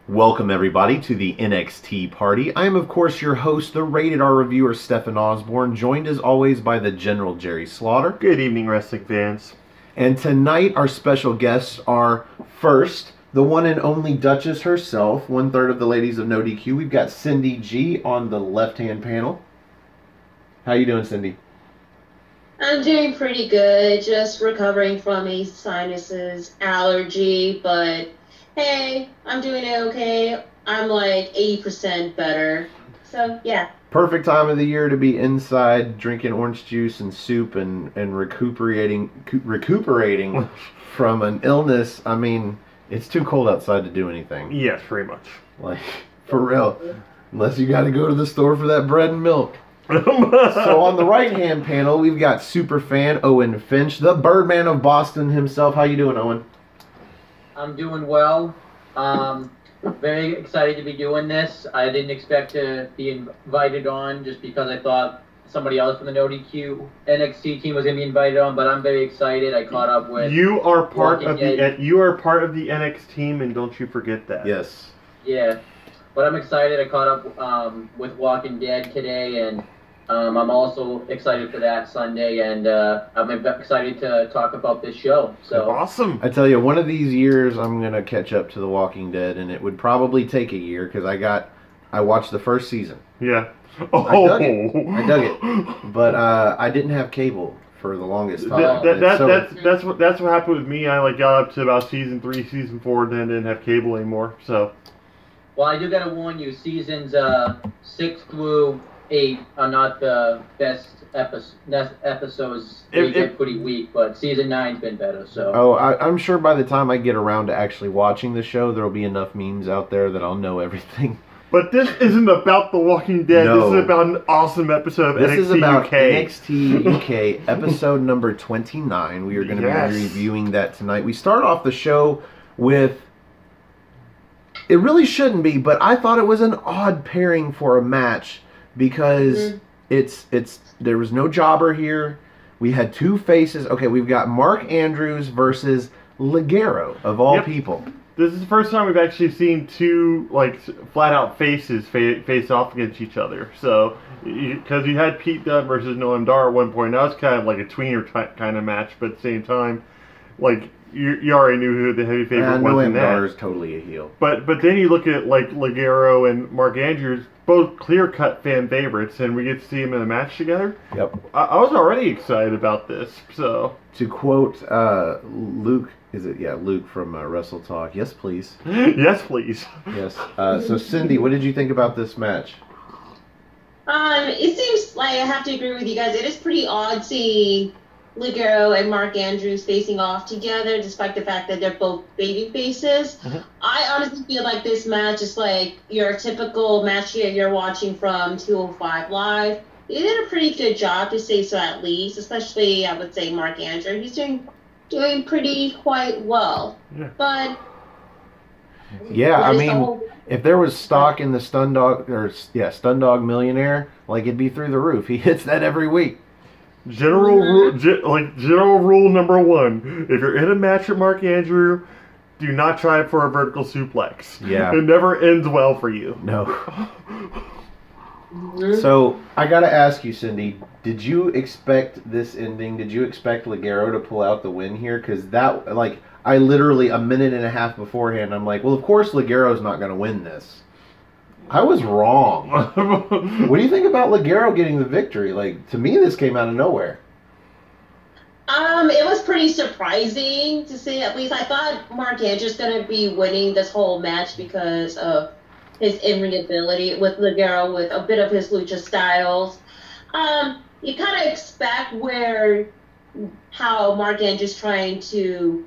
Welcome everybody to the NXT party. I am of course your host, the Rated R reviewer Stefan Osborne, joined as always by the General Jerry Slaughter. Good evening, wrestling fans. And tonight our special guests are first, the one and only Duchess herself, 1/3 of the ladies of No DQ. We've got Cindy G on the left-hand panel. How you doing, Cindy? I'm doing pretty good, just recovering from a sinuses allergy, but hey, I'm doing okay. I'm like 80% better. So, yeah. Perfect time of the year to be inside drinking orange juice and soup and recuperating from an illness. I mean, it's too cold outside to do anything. Yes, pretty much. Like, for real. Unless you got to go to the store for that bread and milk. So on the right-hand panel, we've got superfan Owen Finch, the Birdman of Boston himself. How you doing, Owen? I'm doing well. Very excited to be doing this. I didn't expect to be invited on just because I thought somebody else from the No DQ NXT team was going to be invited on, but I'm very excited. I caught up with You are part of the NXT team, and don't you forget that. Yes. Yeah, but I'm excited. I caught up with Walking Dead today, and I'm also excited for that Sunday, and I'm excited to talk about this show. So awesome! I tell you, one of these years I'm gonna catch up to The Walking Dead, and it would probably take a year because I watched the first season. Yeah. I dug it, but I didn't have cable for the longest time. That's what happened with me. I got up to about season 3, season 4, then didn't have cable anymore. So. Well, I do gotta warn you, seasons 6 through 8 are not the best episodes. They get pretty weak, but season 9's been better. So. Oh, I'm sure by the time I get around to actually watching the show, there'll be enough memes out there that I'll know everything. But this isn't about The Walking Dead. No. This is about an awesome episode of NXT UK. This is about NXT UK, episode number 29. We are going to be reviewing that tonight. We start off the show with... It really shouldn't be, but I thought it was an odd pairing for a match because there was no jobber here. We had two faces. Okay, we've got Mark Andrews versus Ligero, of all people. This is the first time we've actually seen two flat-out faces face off against each other. So, because you had Pete Dunne versus Noam Dar at one point, that was kind of like a tweener kind of match, but at the same time, you already knew who the heavy favorite was in that. Noam Dar is totally a heel. But then you look at Ligero and Mark Andrews, both clear-cut fan favorites, and we get to see them in a match together. Yep. I was already excited about this. So to quote Luke. Luke from Wrestle Talk. Yes, please. Yes, please. Yes. So, Cindy, what did you think about this match? It seems like I have to agree with you guys. It is pretty odd seeing Ligero and Mark Andrews facing off together, despite the fact that they're both baby faces. Mm-hmm. I honestly feel like this match is like your typical match here you're watching from 205 Live. They did a pretty good job, to say so at least, especially, I would say, Mark Andrews. He's doing pretty quite well. Yeah. But I mean, if there was stock in the Stundog Millionaire, it'd be through the roof. He hits that every week. General rule number 1: if you're in a match with Mark Andrew, do not try for a vertical suplex. Yeah, it never ends well for you. No. So, I gotta ask you, Cindy, did you expect this ending? Did you expect Ligero to pull out the win here? Because that, I literally, a minute and a half beforehand, I'm like, well, of course Ligero's not gonna win this. I was wrong. What do you think about Ligero getting the victory? To me, this came out of nowhere. It was pretty surprising, to say at least. I thought Mark Andrews was gonna be winning this whole match because of his in-ring ability with Ligero, with a bit of his lucha styles. You kind of expect how Mark Andrews trying to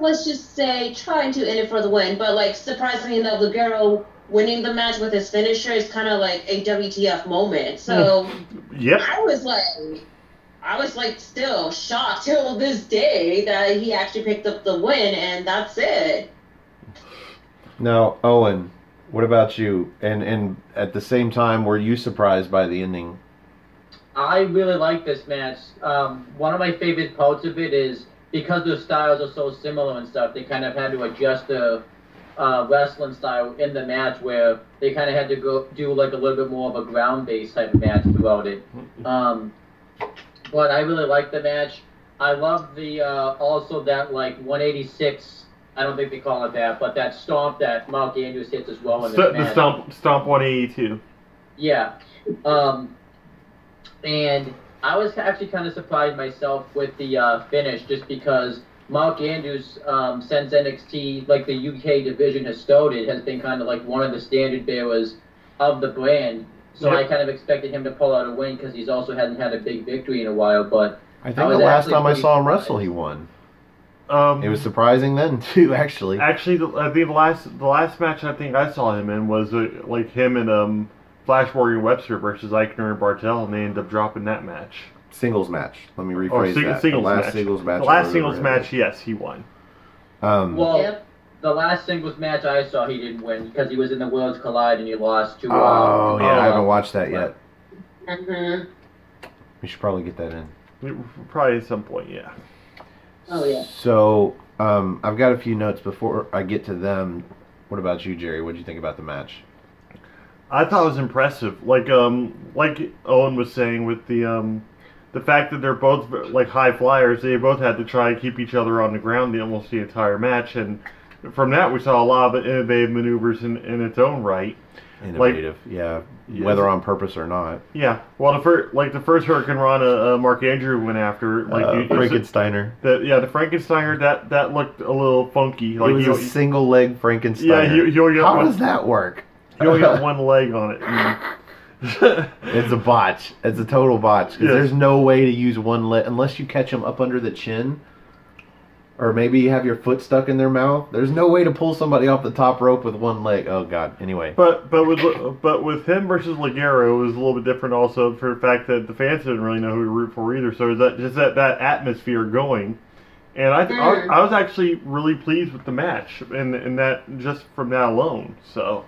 let's just say, trying to end it for the win. But, surprisingly enough, Ligero winning the match with his finisher is kind of like a WTF moment. So, yep. I was still shocked till this day that he actually picked up the win, and that's it. Now, Owen, what about you? And at the same time, were you surprised by the ending? I really like this match. One of my favorite parts of it is because their styles are so similar and stuff, they kind of had to adjust the wrestling style in the match where they kind of had to go do like a little bit more of a ground-based type of match throughout it. But I really liked the match. I love the also that like 186. I don't think they call it that, but that stomp that Mark Andrews hits as well in this match. The stomp 182. Yeah. And I was actually kind of surprised myself with the finish, just because Mark Andrews, since NXT, like the UK division has started, has been kind of like one of the standard bearers of the brand. So I kind of expected him to pull out a win because he's also hadn't had a big victory in a while. But I think the last time I saw him wrestle, he won. It was surprising then too, actually. Actually, I think the last match I think I saw him in was like him and Flash Morgan Webster versus Eichner and Bartel, and they ended up dropping that match. Singles match. Let me rephrase that. Singles the last match. singles match. The last singles match, yes, he won. The last singles match I saw, he didn't win because he was in the Worlds Collide and he lost to. I haven't watched that yet. Mm-hmm. We should probably get that in. Probably at some point, yeah. Oh yeah. So I've got a few notes before I get to them. What about you, Jerry? What did you think about the match? I thought it was impressive. Like Owen was saying, with the fact that they're both like high flyers, they both had to try and keep each other on the ground almost the entire match, and from that we saw a lot of innovative maneuvers in its own right. Innovative, yeah. Whether on purpose or not. Yeah. Well, the first Hurricane Rana, Mark Andrew went after Frankensteiner. The Frankensteiner that looked a little funky. Like it was a single leg Frankensteiner. Yeah, how does that work? He only got one leg on it. It's a botch. It's a total botch. Because there's no way to use one leg unless you catch them up under the chin, or maybe you have your foot stuck in their mouth. There's no way to pull somebody off the top rope with one leg. Oh God. Anyway. But with him versus Ligero, it was a little bit different also for the fact that the fans didn't really know who to root for either. So that atmosphere going. And I was actually really pleased with the match, and that just from that alone. So.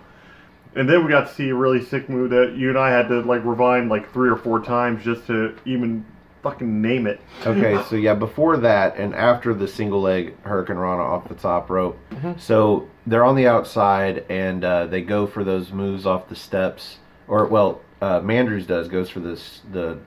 And then we got to see a really sick move that you and I had to like rewind like 3 or 4 times just to even fucking name it. Okay, so yeah, before that and after the single leg Hurricane Rana off the top rope, so they're on the outside and they go for those moves off the steps, or Mandrews goes for the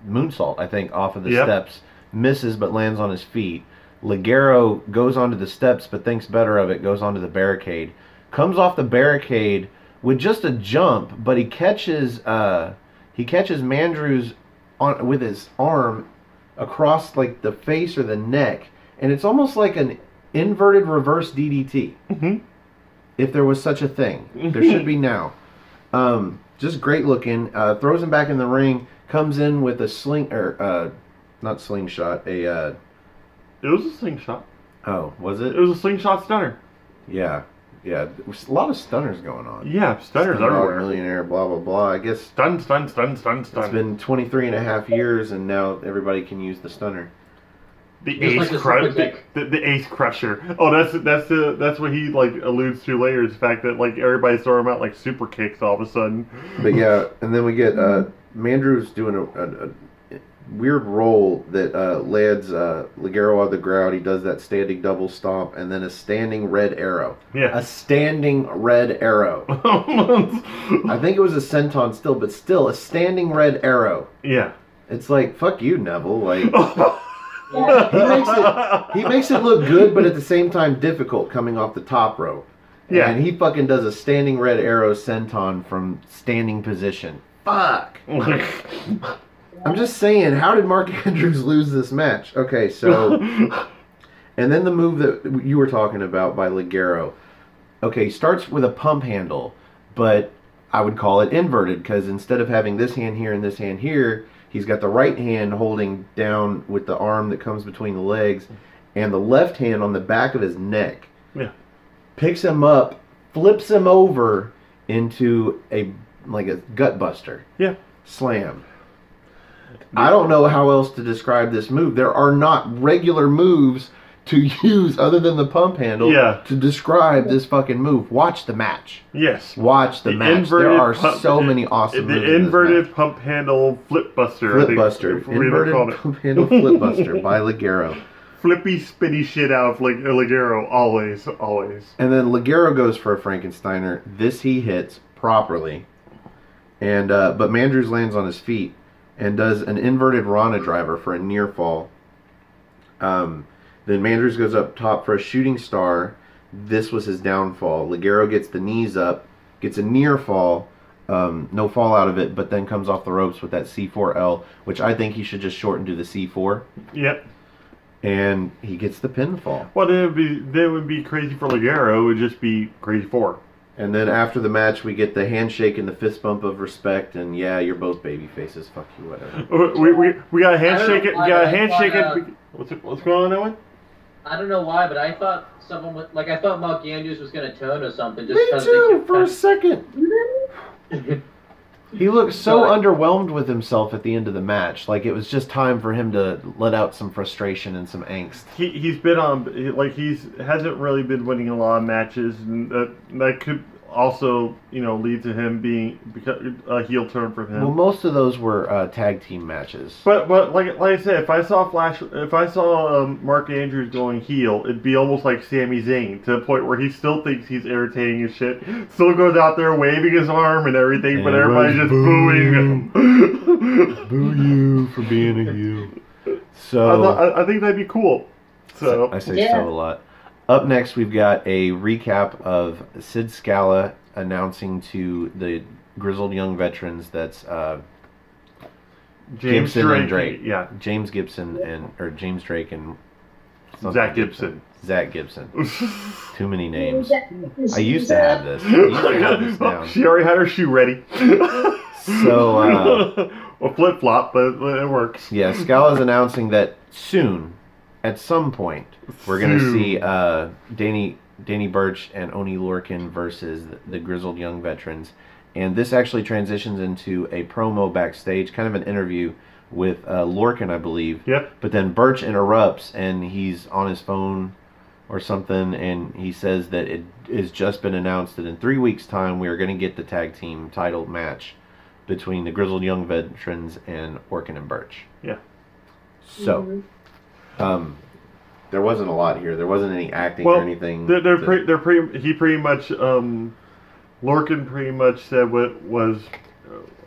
moonsault, I think, off of the steps, misses but lands on his feet. Ligero goes onto the steps but thinks better of it, goes onto the barricade, comes off the barricade with just a jump, but he catches Mandrews with his arm across like the face or the neck, and it's almost like an inverted reverse DDT. If there was such a thing, there should be now. Just great looking. Throws him back in the ring. Comes in with a not slingshot. It was a slingshot. Oh, was it? It was a slingshot stunner. Yeah. Yeah, there was a lot of stunners going on. Yeah, stunners everywhere. Millionaire, blah, blah, blah. I guess... Stun. It's been 23 and a half years, and now everybody can use the stunner. The Ace Crusher. Oh, that's what he like alludes to later. Is the fact that like everybody's throwing out like super kicks all of a sudden. But yeah, and then we get Mandrews doing a weird roll that lands Ligero on the ground. He does that standing double stomp and then a standing red arrow. Yeah. A standing red arrow. I think it was a senton still, but still a standing red arrow. Yeah. It's like, fuck you, Neville. Like he makes it look good, but at the same time difficult coming off the top rope. Yeah. And he fucking does a standing red arrow senton from standing position. Fuck. I'm just saying, how did Mark Andrews lose this match? Okay, so... and then the move that you were talking about by Ligero. Okay, starts with a pump handle, but I would call it inverted, because instead of having this hand here and this hand here, he's got the right hand holding down with the arm that comes between the legs, and the left hand on the back of his neck. Yeah. Picks him up, flips him over into a gut buster. Yeah. Slam. I don't know how else to describe this move. There are not regular moves to use other than the pump handle to describe this fucking move. Watch the match. Yes. Watch the match. There are so many awesome moves. The inverted pump handle flip buster. Flip buster. Inverted pump handle flip buster by Ligero. flippy, spinny shit out of Ligero, always. And then Ligero goes for a Frankensteiner. This he hits properly. And but Mandrews lands on his feet and does an inverted Rana driver for a near fall. Then Mandrews goes up top for a shooting star. This was his downfall. Ligero gets the knees up, gets a near fall, no fall out of it, but then comes off the ropes with that C4L, which I think he should just shorten to the C4. Yep. And he gets the pinfall. Well, then it would be crazy for Ligero. It would just be crazy for. And then after the match, we get the handshake and the fist bump of respect, and yeah, you're both baby faces. Fuck you, whatever. We got a handshake. We got a handshake. What's going on, Owen? I don't know why, but I thought someone would, I thought Mark Andrews was going to turn or something. Just Me too, for a second. He looked so underwhelmed with himself at the end of the match. Like, it was just time for him to let out some frustration and some angst. He's been on, hasn't really been winning a lot of matches, and that could also, lead to him being a heel turn from him. Well, most of those were tag team matches. But like I said, if I saw Mark Andrews going heel, it'd be almost like Sami Zayn, to the point where he still thinks he's entertaining as shit, still goes out there waving his arm and everything, and but everybody's just booing him. Boo you for being a heel. So I think that'd be cool. So I say so a lot. Up next, we've got a recap of Sid Scala announcing to the Grizzled Young Veterans that's Gibson and Drake. Yeah. James Gibson or James Drake and Zach Gibson. Zach Gibson. Too many names. I used to have this. I used to have this down. She already had her shoe ready. So, a flip-flop, but it works. Yeah, Scala's announcing that soon, at some point, we're going to see Danny Burch and Oney Lorcan versus the Grizzled Young Veterans. And this actually transitions into a promo backstage, kind of an interview with Lorcan, I believe. Yep. But then Burch interrupts, and he's on his phone or something, and he says that it has just been announced that in 3 weeks' time we are going to get the tag team title match between the Grizzled Young Veterans and Lorcan and Burch. Yeah. So, there wasn't a lot here. There wasn't any acting or anything. He pretty much, Lorcan pretty much said what was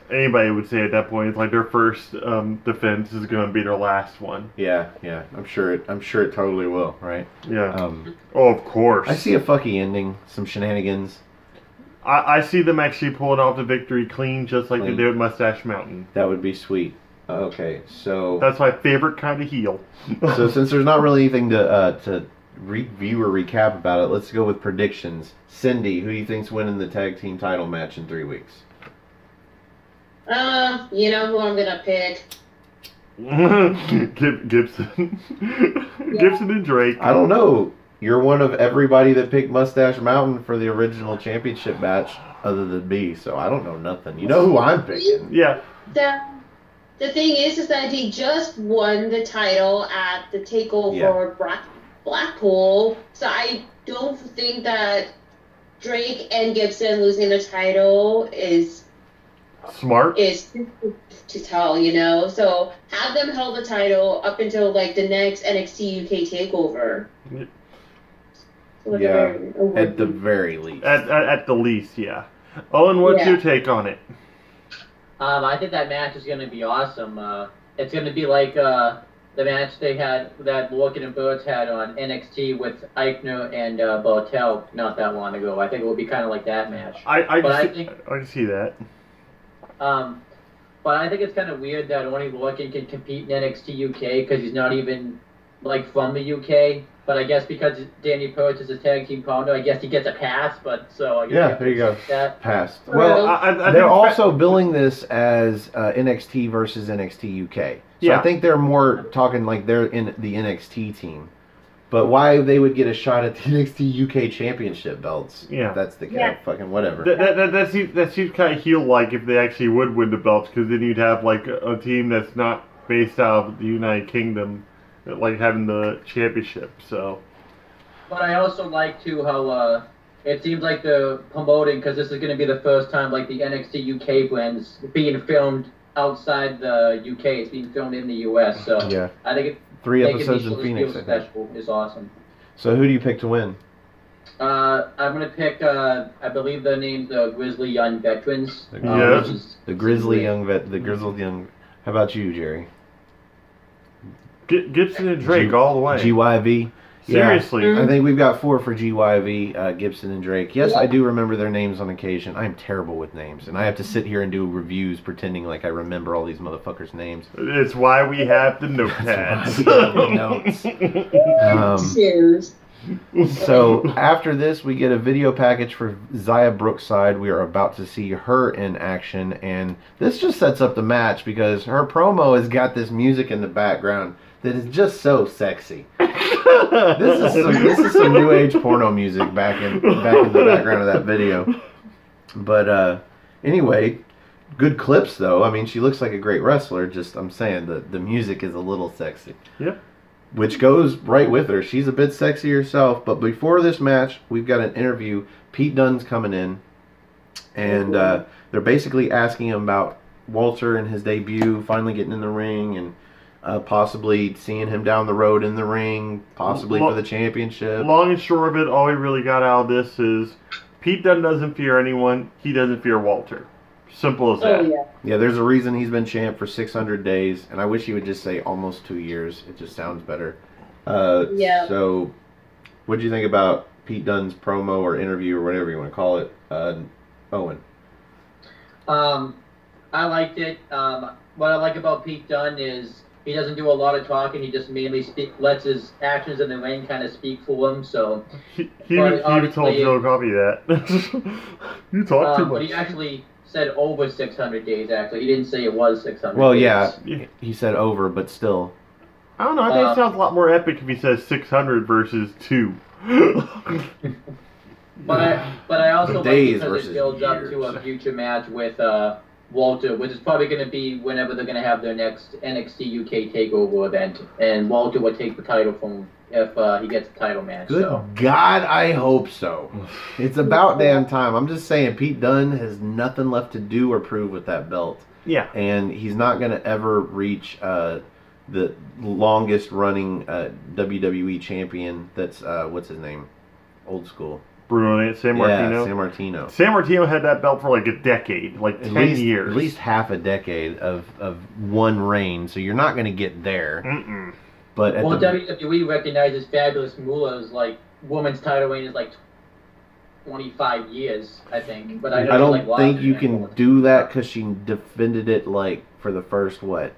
anybody would say at that point. It's like their first defense is going to be their last one. Yeah. I'm sure it totally will. Right. Yeah. Of course. I see a fucky ending. Some shenanigans. I see them actually pulling off the victory clean, just like they did with Mustache Mountain. That would be sweet. Okay, so that's my favorite kind of heel. So since there's not really anything to review or recap about it, let's go with predictions. Cindy, who do you think's winning the tag team title match in 3 weeks? You know who I'm gonna pick? Gibson. Yeah. Gibson and Drake. I don't know. You're one of everybody that picked Mustache Mountain for the original championship match, other than me. So I don't know nothing. You know who I'm picking? Yeah. The thing is that he just won the title at the TakeOver Blackpool. So I don't think that Drake and Gibson losing the title is smart. Is to tell, So have them hold the title up until the next NXT UK takeover. Yeah, at the very least. At the least, yeah. Owen, what's your take on it? I think that match is going to be awesome. It's going to be like the match they had that Lorcan and Burch had on NXT with Eichner and Bartel not that long ago. I think it will be kind of like that match. I can see that. But I think it's kind of weird that only Lorcan can compete in NXT UK because he's not even from the UK. But I guess because Danny Burch is a tag team partner, I guess he gets a pass. But so I guess there you go. That. Passed. Well, they're also billing this as NXT versus NXT UK. So I think they're more talking like they're in the NXT team. But why they would get a shot at the NXT UK championship belts? Yeah, that's the fucking whatever. That seems kind of heel-like if they actually would win the belts, because then you'd have a team that's not based out of the United Kingdom. Having the championship, so. But I also like, too, how it seems like the promoting, because this is going to be the first time, the NXT UK blend's being filmed outside the UK. It's being filmed in the US, so. Yeah. I think 3 making episodes these in shows Phoenix, feel I think. special is awesome. So who do you pick to win? I'm gonna pick. I believe the name's the Grizzly Young Veterans. Yes. The Grizzly Young The Grizzled Young. How about you, Jerry? Gibson and Drake all the way. GYV. Seriously. Yeah, I think we've got 4 for GYV, Gibson and Drake. Yes, I do remember their names on occasion. I'm terrible with names, and I have to sit here and do reviews pretending like I remember all these motherfuckers' names. It's why we have the notepads. Cheers. So after this, we get a video package for Xia Brookside. We are about to see her in action, and this just sets up the match because her promo has got this music in the background that is just so sexy. This is some new age porno music back in the background of that video. But anyway, good clips though. I mean, she looks like a great wrestler. Just I'm saying the music is a little sexy. Yep. Which goes right with her. She's a bit sexy herself. But before this match, we've got an interview. Pete Dunne's coming in, and they're basically asking him about Walter and his debut, finally getting in the ring, and possibly seeing him down the road in the ring, possibly for the championship. Long and short of it, all we really got out of this is Pete Dunne doesn't fear anyone. He doesn't fear Walter. Simple as that. Oh, yeah. Yeah, there's a reason he's been champ for 600 days, and I wish he would just say almost 2 years. It just sounds better. Yeah. So, what do you think about Pete Dunne's promo or interview or whatever you want to call it, Owen? I liked it. What I like about Pete Dunne is he doesn't do a lot of talking. He just mainly lets his actions in the ring kind of speak for him. So he even told Joe Coffey that. You talk too much. But he actually said over 600 days. Actually, he didn't say it was 600. Well, days. yeah, he said over, but still. I don't know. I think it sounds a lot more epic if he says 600 versus 2. But I also like Days because it builds up to a future match with Walter, which is probably going to be whenever they're going to have their next NXT UK Takeover event, and Walter would take the title from if he gets the title match. Good God, I hope so. It's about damn time. I'm just saying, Pete Dunne has nothing left to do or prove with that belt. Yeah. And he's not going to ever reach the longest running WWE champion. That's, what's his name? Old school. Bruno San Martino. Yeah, San Martino. San Martino had that belt for like a decade, like 10 years. At least half a decade of one reign, so you're not going to get there. Mm-mm. But WWE recognizes Fabulous Moolah's like women's title reign is like 25 years, I think. But I don't think you can do that because she defended it like for the first what?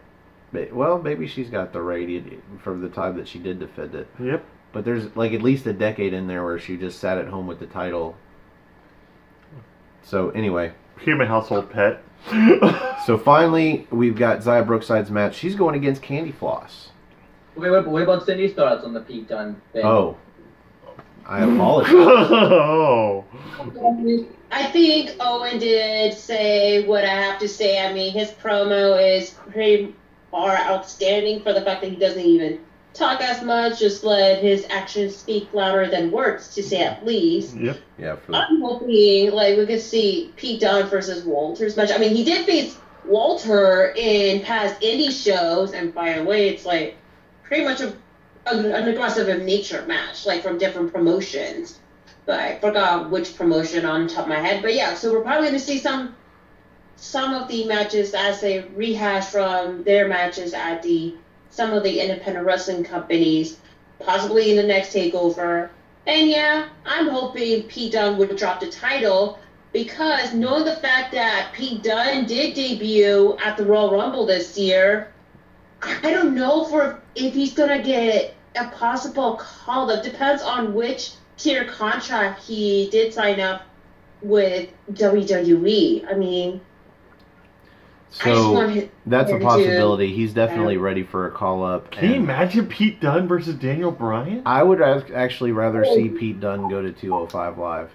Well, maybe she's got the rating for the time that she did defend it. Yep. But there's like at least a decade in there where she just sat at home with the title. So anyway. Became a household pet. So finally, we've got Xia Brookside's match. She's going against Candy Floss. What about Cindy's thoughts on the Pete Dunne thing? Oh. I apologize. Oh. I think Owen did say what I have to say. I mean, his promo is pretty far outstanding for the fact that he doesn't even talk as much, just let his actions speak louder than words, to say at least. Yep. Yeah. I'm hoping like we could see Pete Dunne versus Walter's match. I mean, he did face Walter in past indie shows, and by the way, it's like pretty much an aggressive in nature match, like from different promotions. But I forgot which promotion on top of my head. But yeah, so we're probably going to see some of the matches as they rehash from their matches at some of the independent wrestling companies, possibly in the next takeover. And yeah, I'm hoping Pete Dunne would drop the title, because knowing the fact that Pete Dunne did debut at the Royal Rumble this year, I don't know if he's going to get a possible call-up. Depends on which tier contract he did sign up with WWE. I mean, so that's a possibility. He's definitely ready for a call-up. Can you imagine Pete Dunne versus Daniel Bryan? I would actually rather see Pete Dunne go to 205 Live.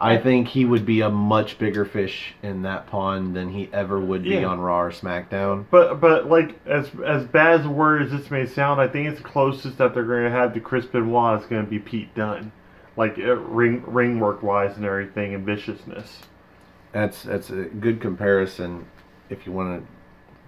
I think he would be a much bigger fish in that pond than he ever would be on Raw or SmackDown. But like as bad as a word as this may sound, I think it's the closest that they're going to have to Chris Benoit is going to be Pete Dunne, like ring work wise and everything, and viciousness. That's a good comparison if you want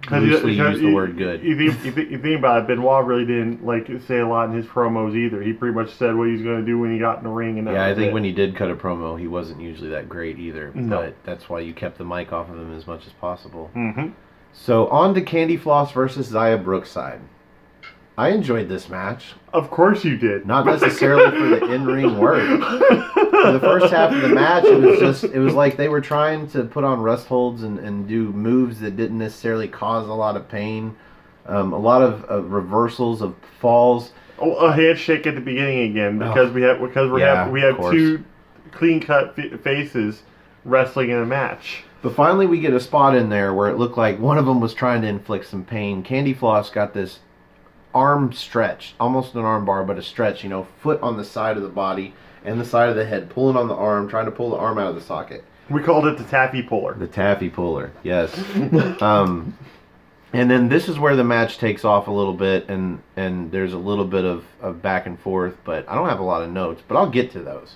to loosely use the word good. You think about it, Benoit really didn't like say a lot in his promos either. He pretty much said what he's going to do when he got in the ring. And I think when he did cut a promo, he wasn't usually that great either. No. But that's why you kept the mic off of him as much as possible. Mm-hmm. So on to Candy Floss versus Xia Brookside. I enjoyed this match. Of course you did. Not necessarily for the in-ring work. For the first half of the match, it was like they were trying to put on rest holds and do moves that didn't necessarily cause a lot of pain. A lot of reversals of falls. Oh, a handshake at the beginning again because we have two clean-cut faces wrestling in a match. But finally we get a spot in there where it looked like one of them was trying to inflict some pain. Candy Floss got this arm stretch, almost an arm bar, but a stretch, foot on the side of the body and the side of the head, pulling on the arm, trying to pull the arm out of the socket. We called it the taffy puller. The taffy puller, yes. And then this is where the match takes off a little bit, and there's a little bit of back and forth, but I don't have a lot of notes, but I'll get to those.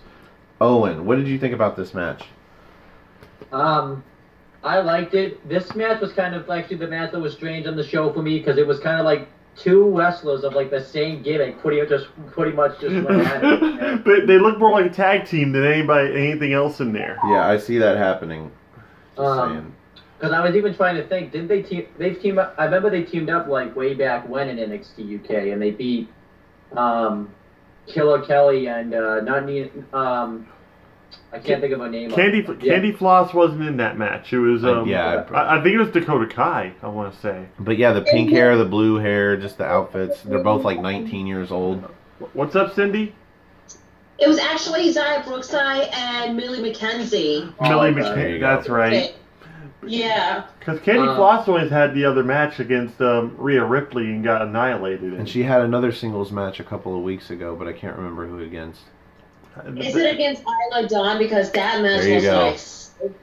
Owen, what did you think about this match? I liked it. This match was kind of actually the match that was strange on the show for me because it was kind of like two wrestlers of like the same gimmick, pretty much just went at it. They look more like a tag team than anything else in there. Yeah, I see that happening. Just saying. Because I was even trying to think, didn't they team up? I remember they teamed up like way back when in NXT UK, and they beat Killer Kelly and I can't think of her name. Candy Floss wasn't in that match. It was I think it was Dakota Kai, I want to say. But yeah, the pink hair, the blue hair, just the outfits. They're both like 19 years old. What's up, Cindy? It was actually Xia Brookside and Millie McKenzie. Millie McKenzie, that's right. Yeah. Because Candy Floss always had the other match against Rhea Ripley and got annihilated. And she had another singles match a couple of weeks ago, but I can't remember who against. Is it against Isla Dawn? Because that match was like so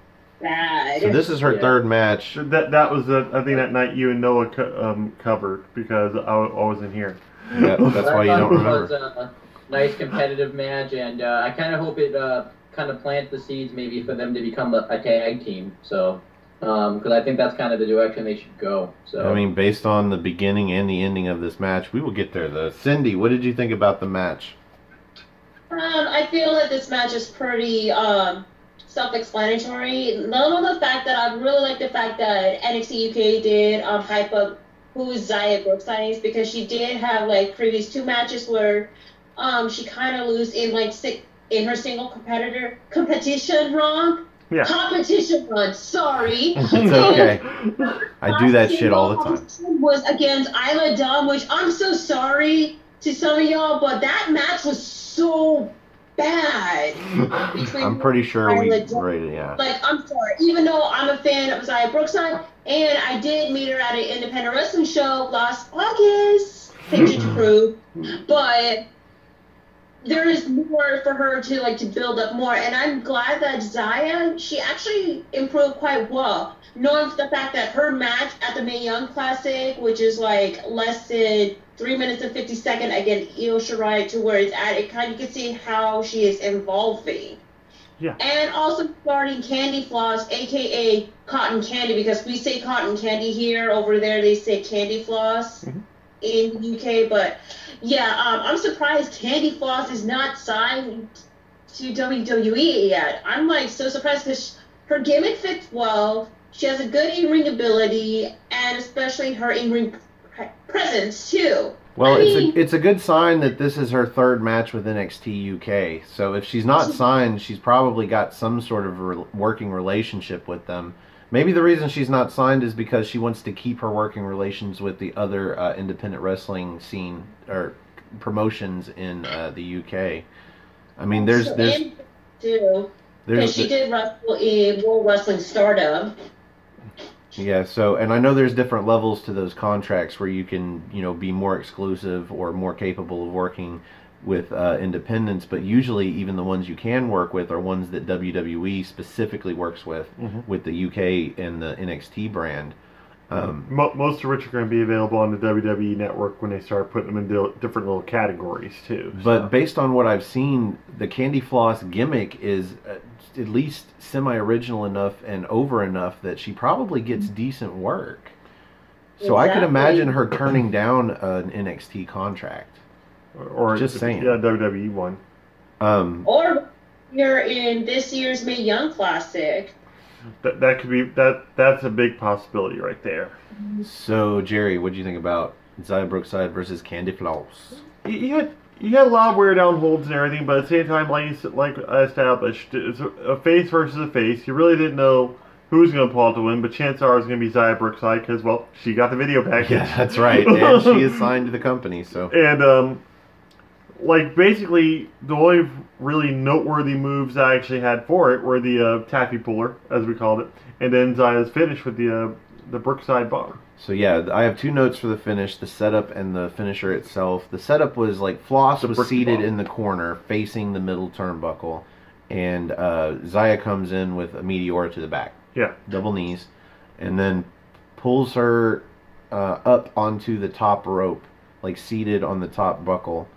bad. So this is her third match. That was I think that night you and Noah covered because I wasn't here. Yeah, that's why you don't remember. It was a nice competitive match, and I kind of hope it kind of plants the seeds maybe for them to become a tag team. So. Because I think that's kind of the direction they should go. So I mean, based on the beginning and the ending of this match, we will get there though. Cindy, what did you think about the match? I feel that this match is pretty self-explanatory. None of the fact that I really like the fact that NXT UK did hype up who Xia Brookside is, because she did have like previous two matches where she kind of lose in like in her single competition run. Yeah. Competition run, sorry. It's okay. I do that shit all the time. Was against Isla Dawn, which I'm so sorry to some of y'all, but that match was so bad. I'm pretty sure we rated, yeah. Like, I'm sorry. Even though I'm a fan of Xia Brookside, and I did meet her at an independent wrestling show last August, picture to prove, but there is more for her to build up more, and I'm glad that Xia, she actually improved quite well. Knowing the fact that her match at the Mae Young Classic, which is like less than 3 minutes and 50 seconds against Io Shirai, to where it's at, it kind of can see how she is evolving. Yeah. And also regarding Candy Floss, aka Cotton Candy, because we say Cotton Candy here, over there they say Candy Floss. Mm-hmm. In the UK, but yeah, I'm surprised Candy Floss is not signed to WWE yet. I'm like so surprised because her gimmick fits well. She has a good in-ring ability, and especially her in-ring presence too. Well, it's a good sign that this is her third match with NXT UK. So if she's not signed, she's probably got some sort of working relationship with them. Maybe the reason she's not signed is because she wants to keep her working relations with the other independent wrestling scene or promotions in the UK. I mean, there's because she did wrestle in World Wrestling Stardom. Yeah, so, and I know there's different levels to those contracts where you can, be more exclusive or more capable of working with independents, but usually even the ones you can work with are ones that WWE specifically works with the UK and the NXT brand. Most of which are going to be available on the WWE network when they start putting them in different little categories too. But based on what I've seen, the Candy Floss gimmick is at least semi-original enough and over enough that she probably gets decent work. So I could imagine her turning down an NXT contract. Or just saying. Yeah, WWE one. Or you're in this year's Mae Young Classic. That could be that's a big possibility right there. So Jerry, what do you think about Xia Brookside versus Candy Floss? You had a lot of wear down holds and everything, but at the same time, like I established, it's a face versus a face. You really didn't know who was going to pull out the win, but chances are it's going to be Xia Brookside because, well, she got the video package. Yeah, that's right, and she is signed to the company. So and basically the only really noteworthy moves I actually had for it were the taffy puller, as we called it, and then Xia's finish with the Brookside bomb. So yeah, I have 2 notes for the finish: the setup and the finisher itself. The setup was like Floss was seated in the corner, facing the middle turnbuckle, and Xia comes in with a Meteora to the back. Yeah, double knees, and then pulls her up onto the top rope, like seated on the top buckle,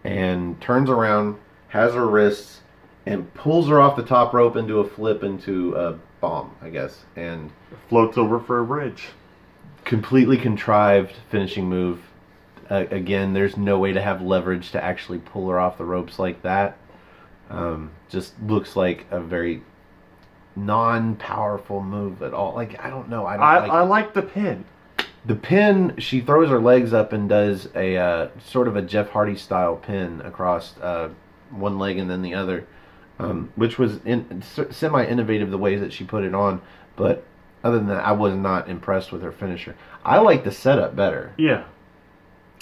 and turns around, has her wrists, and pulls her off the top rope into a flip into a bomb, I guess, and floats over for a bridge. Completely contrived finishing move. Again, there's no way to have leverage to actually pull her off the ropes like that. Just looks like a very non-powerful move at all. Like, I don't know. I like the pin. The pin, she throws her legs up and does a sort of a Jeff Hardy style pin across one leg and then the other, which was semi-innovative the ways that she put it on. But other than that, I was not impressed with her finisher. I like the setup better. Yeah.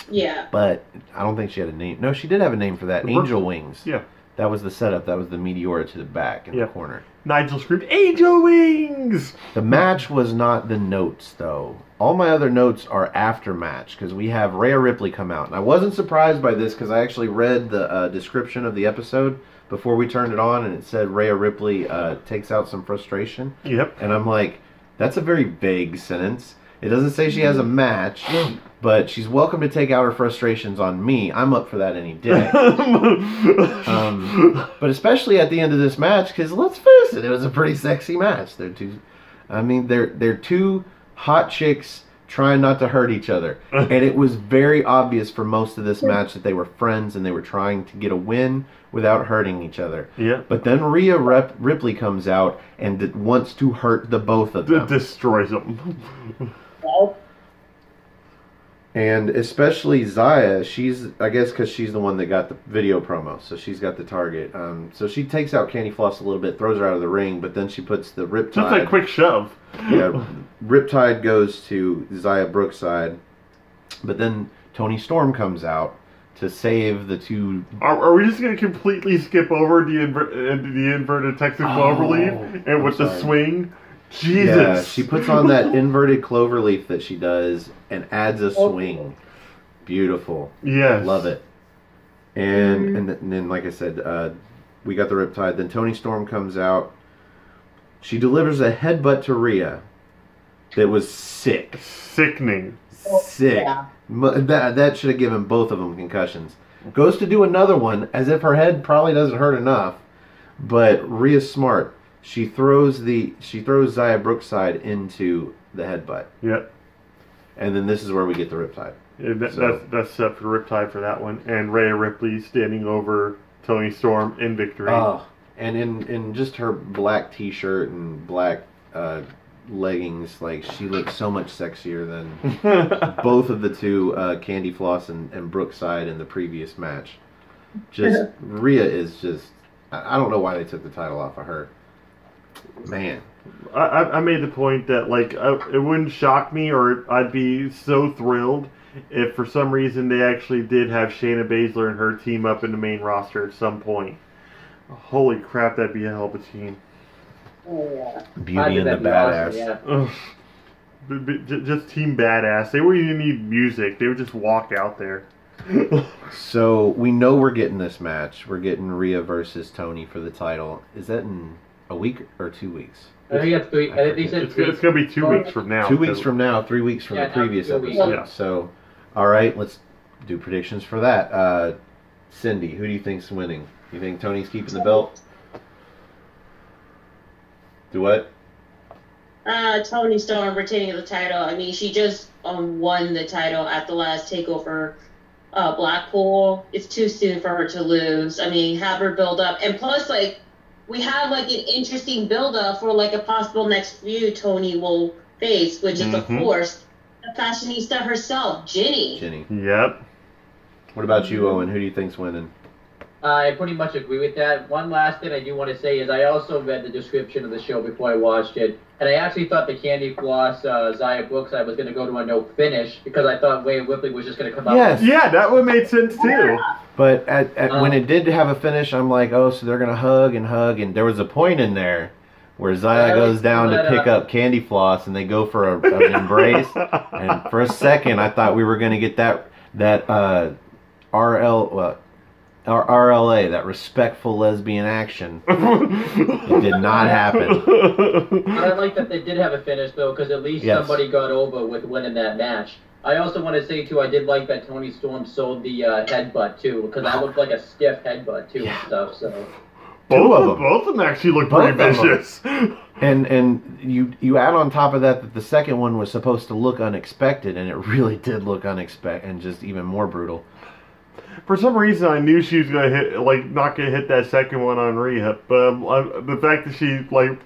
Yeah. But I don't think she had a name. No, she did have a name for that. Angel Wings. Yeah. That was the setup. That was the Meteora to the back in the corner. Nigel screamed, "Angel Wings!" The match was not the notes, though. All my other notes are after match, because we have Rhea Ripley come out. And I wasn't surprised by this, because I actually read the description of the episode before we turned it on, and it said Rhea Ripley takes out some frustration. Yep. And I'm like, that's a very vague sentence. It doesn't say she has a match, but she's welcome to take out her frustrations on me. I'm up for that any day. But especially at the end of this match, because let's face it, it was a pretty sexy match. They're two hot chicks trying not to hurt each other. And it was very obvious for most of this match that they were friends and they were trying to get a win without hurting each other. Yeah. But then Rhea Ripley comes out and wants to hurt the both of them. Destroys them. And especially Xia, I guess because she's the one that got the video promo, so she's got the target. So she takes out Candy Floss a little bit, throws her out of the ring, but then she puts the Riptide. Just a quick shove. Yeah, Riptide goes to Xia Brookside, but then Toni Storm comes out to save the two. Are we just going to completely skip over the inverted Texas Cloverleaf and with the swing? Jesus. Yeah, she puts on that inverted cloverleaf that she does and adds a swing. Beautiful. Yes. Love it. And then, like I said, we got the Riptide. Then Toni Storm comes out. She delivers a headbutt to Rhea that was sick. Sickening. Sick. Yeah. That should have given both of them concussions. Goes to do another one as if her head probably doesn't hurt enough. But Rhea's smart. She throws Xia Brookside into the headbutt. Yep. And then this is where we get the Riptide. Yeah, that's set for the Riptide for that one. And Rhea Ripley standing over Toni Storm in victory. Oh, and in just her black t-shirt and black leggings, like she looks so much sexier than both of the two Candy Floss and Brookside in the previous match. Just Rhea is just, I don't know why they took the title off of her. Man, I made the point that it wouldn't shock me, or I'd be so thrilled if for some reason they actually did have Shayna Baszler and her team up in the main roster at some point. Holy crap, that'd be a hell of a team. Oh, yeah. Beauty and the Badass. Awesome, yeah. Just team badass. They wouldn't even need music. They would just walk out there. So we know we're getting this match. We're getting Rhea versus Toni for the title. Is that in a week or 2 weeks? I think that's 3. I think they said it's going to be 2 weeks from now. 2 weeks from now, 3 weeks from the previous episode. Yeah. So, all right, let's do predictions for that. Cindy, who do you think's winning? You think Tony's keeping the belt? Do what? Tony Storm retaining the title. I mean, she just won the title at the last takeover Blackpool. It's too soon for her to lose. I mean, have her build up, and plus, like, we have like an interesting build up for like a possible next feud Tony will face, which is of course the fashionista herself, Ginny. Yep. What about you, Owen? Who do you think's winning? I pretty much agree with that. One last thing I do want to say is I also read the description of the show before I watched it, and I actually thought the Candy Floss Xia Brookside was going to go to a no finish because I thought Rhea Ripley was just going to come out. Yes. Yeah, that would make sense too. Yeah. But when it did have a finish, I'm like, oh, so they're going to hug, and there was a point in there where Xia goes down to pick up Candy Floss, and they go for an embrace, and for a second, I thought we were going to get that RLA, that respectful lesbian action. It did not happen. But I like that they did have a finish, though, because at least somebody got over with winning that match. I also want to say, too, I did like that Tony Storm sold the headbutt, too, because that looked like a stiff headbutt, too, and stuff, so... Both of them actually looked pretty vicious. And you add on top of that the second one was supposed to look unexpected, and it really did look unexpected, and just even more brutal. For some reason, I knew she was not gonna hit that second one on Rhea, but the fact that she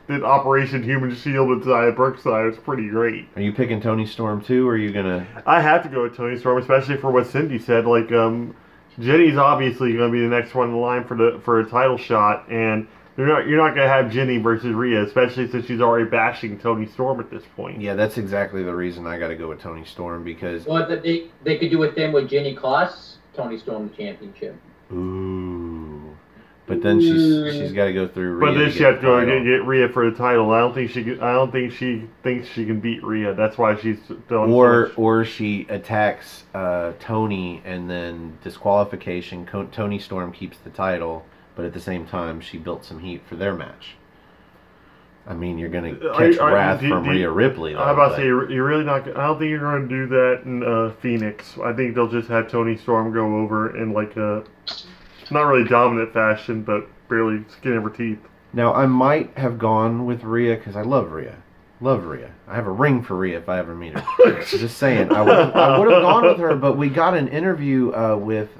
did Operation Human Shield with Xia Brookside was pretty great. Are you picking Tony Storm too, or are you gonna? I have to go with Tony Storm, especially for what Cindy said. Jenny's obviously gonna be the next one in the line for a title shot, and you're not gonna have Jenny versus Rhea, especially since she's already bashing Tony Storm at this point. Yeah, that's exactly the reason I got to go with Tony Storm because. Well, they could do a thing with Jenny costs Tony Storm the championship. Ooh. But then she's got to go through Rhea. But then she has to go and get Rhea for the title. I don't think she thinks she can beat Rhea. That's why she's done. Or she attacks Tony and then disqualification. Tony Storm keeps the title, but at the same time she built some heat for their match. I mean, you're going to catch wrath from Rhea Ripley. I'm about to say, you're really not. I don't think you're going to do that in Phoenix. I think they'll just have Tony Storm go over in a not really dominant fashion, but barely skin over teeth. Now, I might have gone with Rhea because I love Rhea. Love Rhea. I have a ring for Rhea if I ever meet her. Just saying. I would have gone with her, but we got an interview with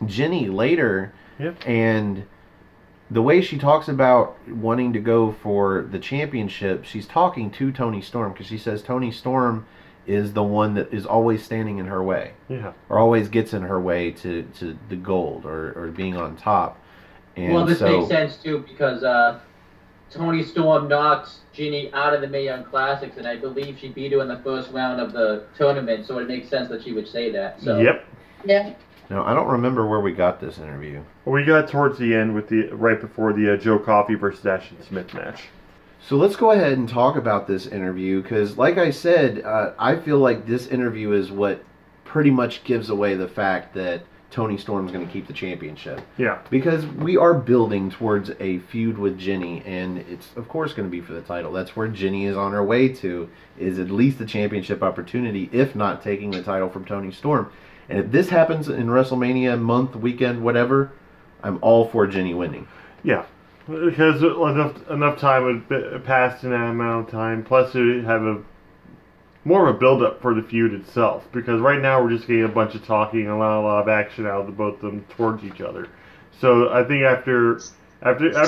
Ginny later, and the way she talks about wanting to go for the championship, she's talking to Tony Storm because she says Tony Storm is the one that is always standing in her way. Yeah. Or always gets in her way to the gold or being on top. And well, this makes sense, too, because Tony Storm knocked Ginny out of the Mae Young Classics, and I believe she beat her in the first round of the tournament, so it makes sense that she would say that. So. Yep. Yeah. Now, I don't remember where we got this interview. We got towards the end right before the Joe Coffey versus Ashton Smith match. So let's go ahead and talk about this interview because, like I said, I feel like this interview is what pretty much gives away the fact that Tony Storm's going to keep the championship. Yeah. Because we are building towards a feud with Ginny, and it's, of course, going to be for the title. That's where Ginny is on her way to, is at least a championship opportunity, if not taking the title from Tony Storm. And if this happens in WrestleMania month, weekend, whatever, I'm all for Ginny winning. Yeah. Because enough time had passed in that amount of time. Plus, it would have more of a build-up for the feud itself. Because right now, we're just getting a bunch of talking and a lot of action out of the both of them towards each other. So I think after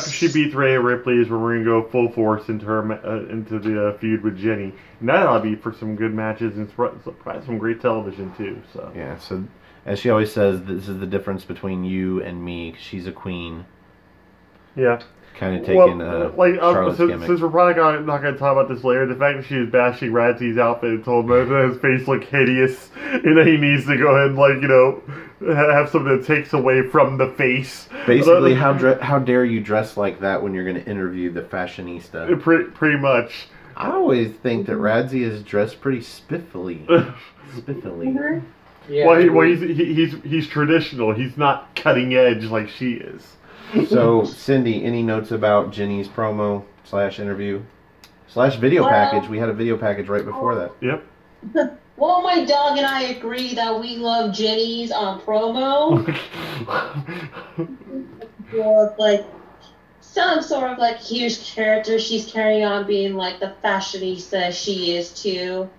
she beats Rhea Ripley is when we're gonna go full force into the feud with Ginny, and that ought to be for some good matches and probably some great television too. So yeah. So as she always says, this is the difference between you and me. 'Cause she's a queen. Yeah. Kind of taking Charlotte's gimmick. Since we're probably not going to talk about this later, the fact that she was bashing Radzie's outfit and told him that his face looked hideous, and that he needs to go ahead and have something that takes away from the face. Basically, how dare you dress like that when you're going to interview the fashionista? Pretty much. I always think that Radzi is dressed pretty spiffily. Spiffily. Yeah, well, he's traditional. He's not cutting edge like she is. So, Cindy, any notes about Ginny's promo / interview / video package? We had a video package right before that. Yep. Well, my dog and I agree that we love Ginny's promo. some sort of like huge character. She's carrying on being like the fashionista she is too.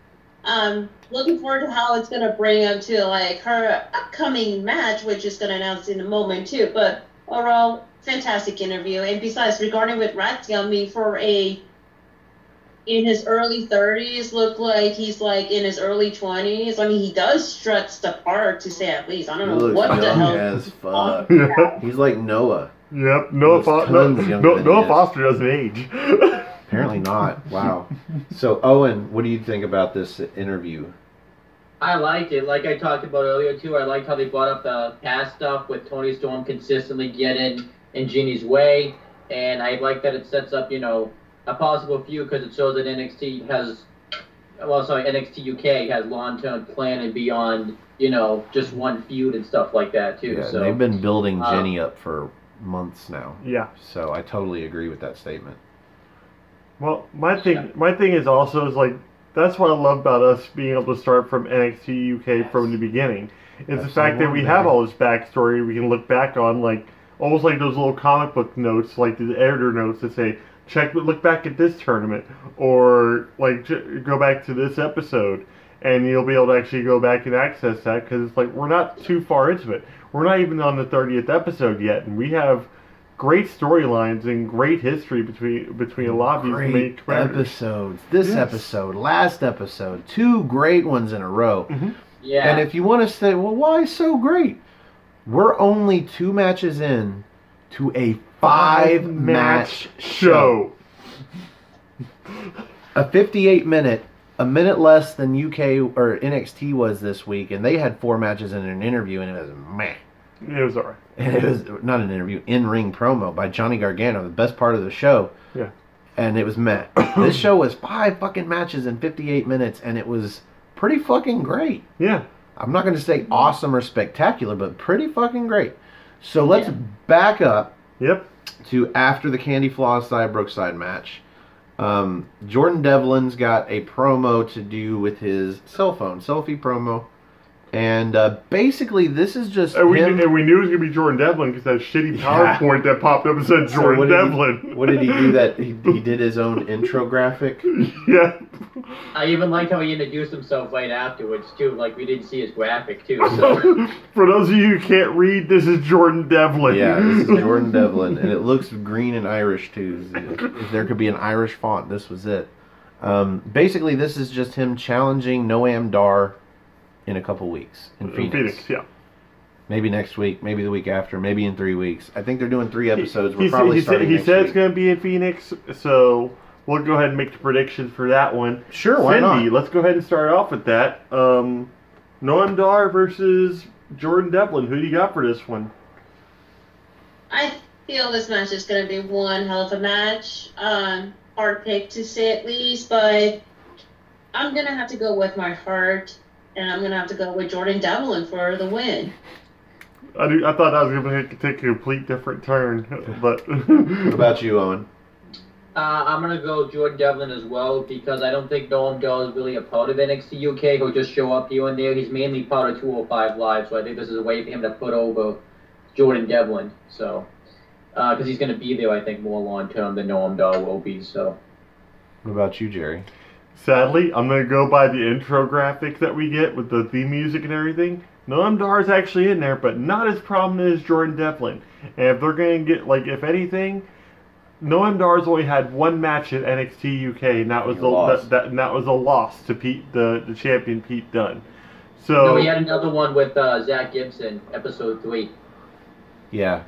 Looking forward to how it's gonna bring up to like her upcoming match, which is gonna announce in a moment too. But overall, fantastic interview. And besides, regarding with Ratzi, I mean, for a in his early 30s, look like he's like in his early 20s. I mean, he does strut the part, to say at least. I don't know what the hell. As fuck. Yeah. He's like Noah. Yep, Noah Foster doesn't age. Apparently not. Wow. So, Owen, what do you think about this interview? I liked it. Like I talked about earlier, too, I liked how they brought up the past stuff with Tony Storm consistently getting in Ginny's way. And I like that it sets up, a possible feud because it shows that NXT UK has long-term planning beyond, just one feud and stuff like that, too. Yeah, so they've been building Jenny up for months now. Yeah. So I totally agree with that statement. Well, my thing is also like that's what I love about us being able to start from NXT UK from the beginning. Is the fact that we have all this backstory we can look back on, like almost like those little comic book notes, like the editor notes that say look back at this tournament, or like go back to this episode, and you'll be able to actually go back and access that because it's like we're not too far into it. We're not even on the 30th episode yet, and we have great storylines and great history between a lot of these main competitors. Episodes. This episode, last episode, 2 great ones in a row. Mm-hmm. Yeah. And if you want to say, well, why so great? We're only 2 matches in to a 5-match show. A 58-minute, a minute less than UK or NXT was this week, and they had 4 matches in an interview, and it was meh. It was alright. And it was not an interview, in-ring promo by Johnny Gargano, the best part of the show. Yeah. And it was meh. This show was 5 fucking matches in 58 minutes, and it was pretty fucking great. Yeah. I'm not going to say awesome or spectacular, but pretty fucking great. So let's back up to after the Candy Floss side Brookside match. Jordan Devlin's got a promo to do with his cell phone, selfie promo. And basically, this is just and we knew it was going to be Jordan Devlin because that shitty PowerPoint that popped up and said Jordan Devlin. What did he do? That he did his own intro graphic? Yeah. I even liked how he introduced himself right afterwards, too. Like, we didn't see his graphic, too. So. For those of you who can't read, this is Jordan Devlin. Yeah, this is Jordan Devlin. And it looks green and Irish, too. If there could be an Irish font, this was it. Basically, this is just him challenging Noam Dar in a couple weeks in Phoenix. Yeah. Maybe next week, maybe the week after, maybe in 3 weeks. I think they're doing 3 episodes. He said it's going to be in Phoenix, so we'll go ahead and make the predictions for that one. Sure, why not? Cindy, let's go ahead and start off with that. Noam Dar versus Jordan Devlin. Who do you got for this one? I feel this match is going to be one hell of a match. Hard pick to say at least, but I'm going to have to go with my heart. And I'm going to have to go with Jordan Devlin for the win. I thought that was going to take a complete different turn. But what about you, Owen? I'm going to go Jordan Devlin as well because I don't think Noam Dar is really a part of NXT UK. He'll just show up here and there. He's mainly part of 205 Live, so I think this is a way for him to put over Jordan Devlin. So, because he's going to be there, I think, more long-term than Noam Dar will be. So. What about you, Jerry? Sadly, I'm going to go by the intro graphic that we get with the theme music and everything. Noam Dar is actually in there, but not as prominent as Jordan Devlin. And if they're going to get, like, if anything, Noam Dar's only had 1 match at NXT UK, and that was a loss to Pete, the champion Pete Dunne. So no, he had another one with Zach Gibson, episode 3. Yeah,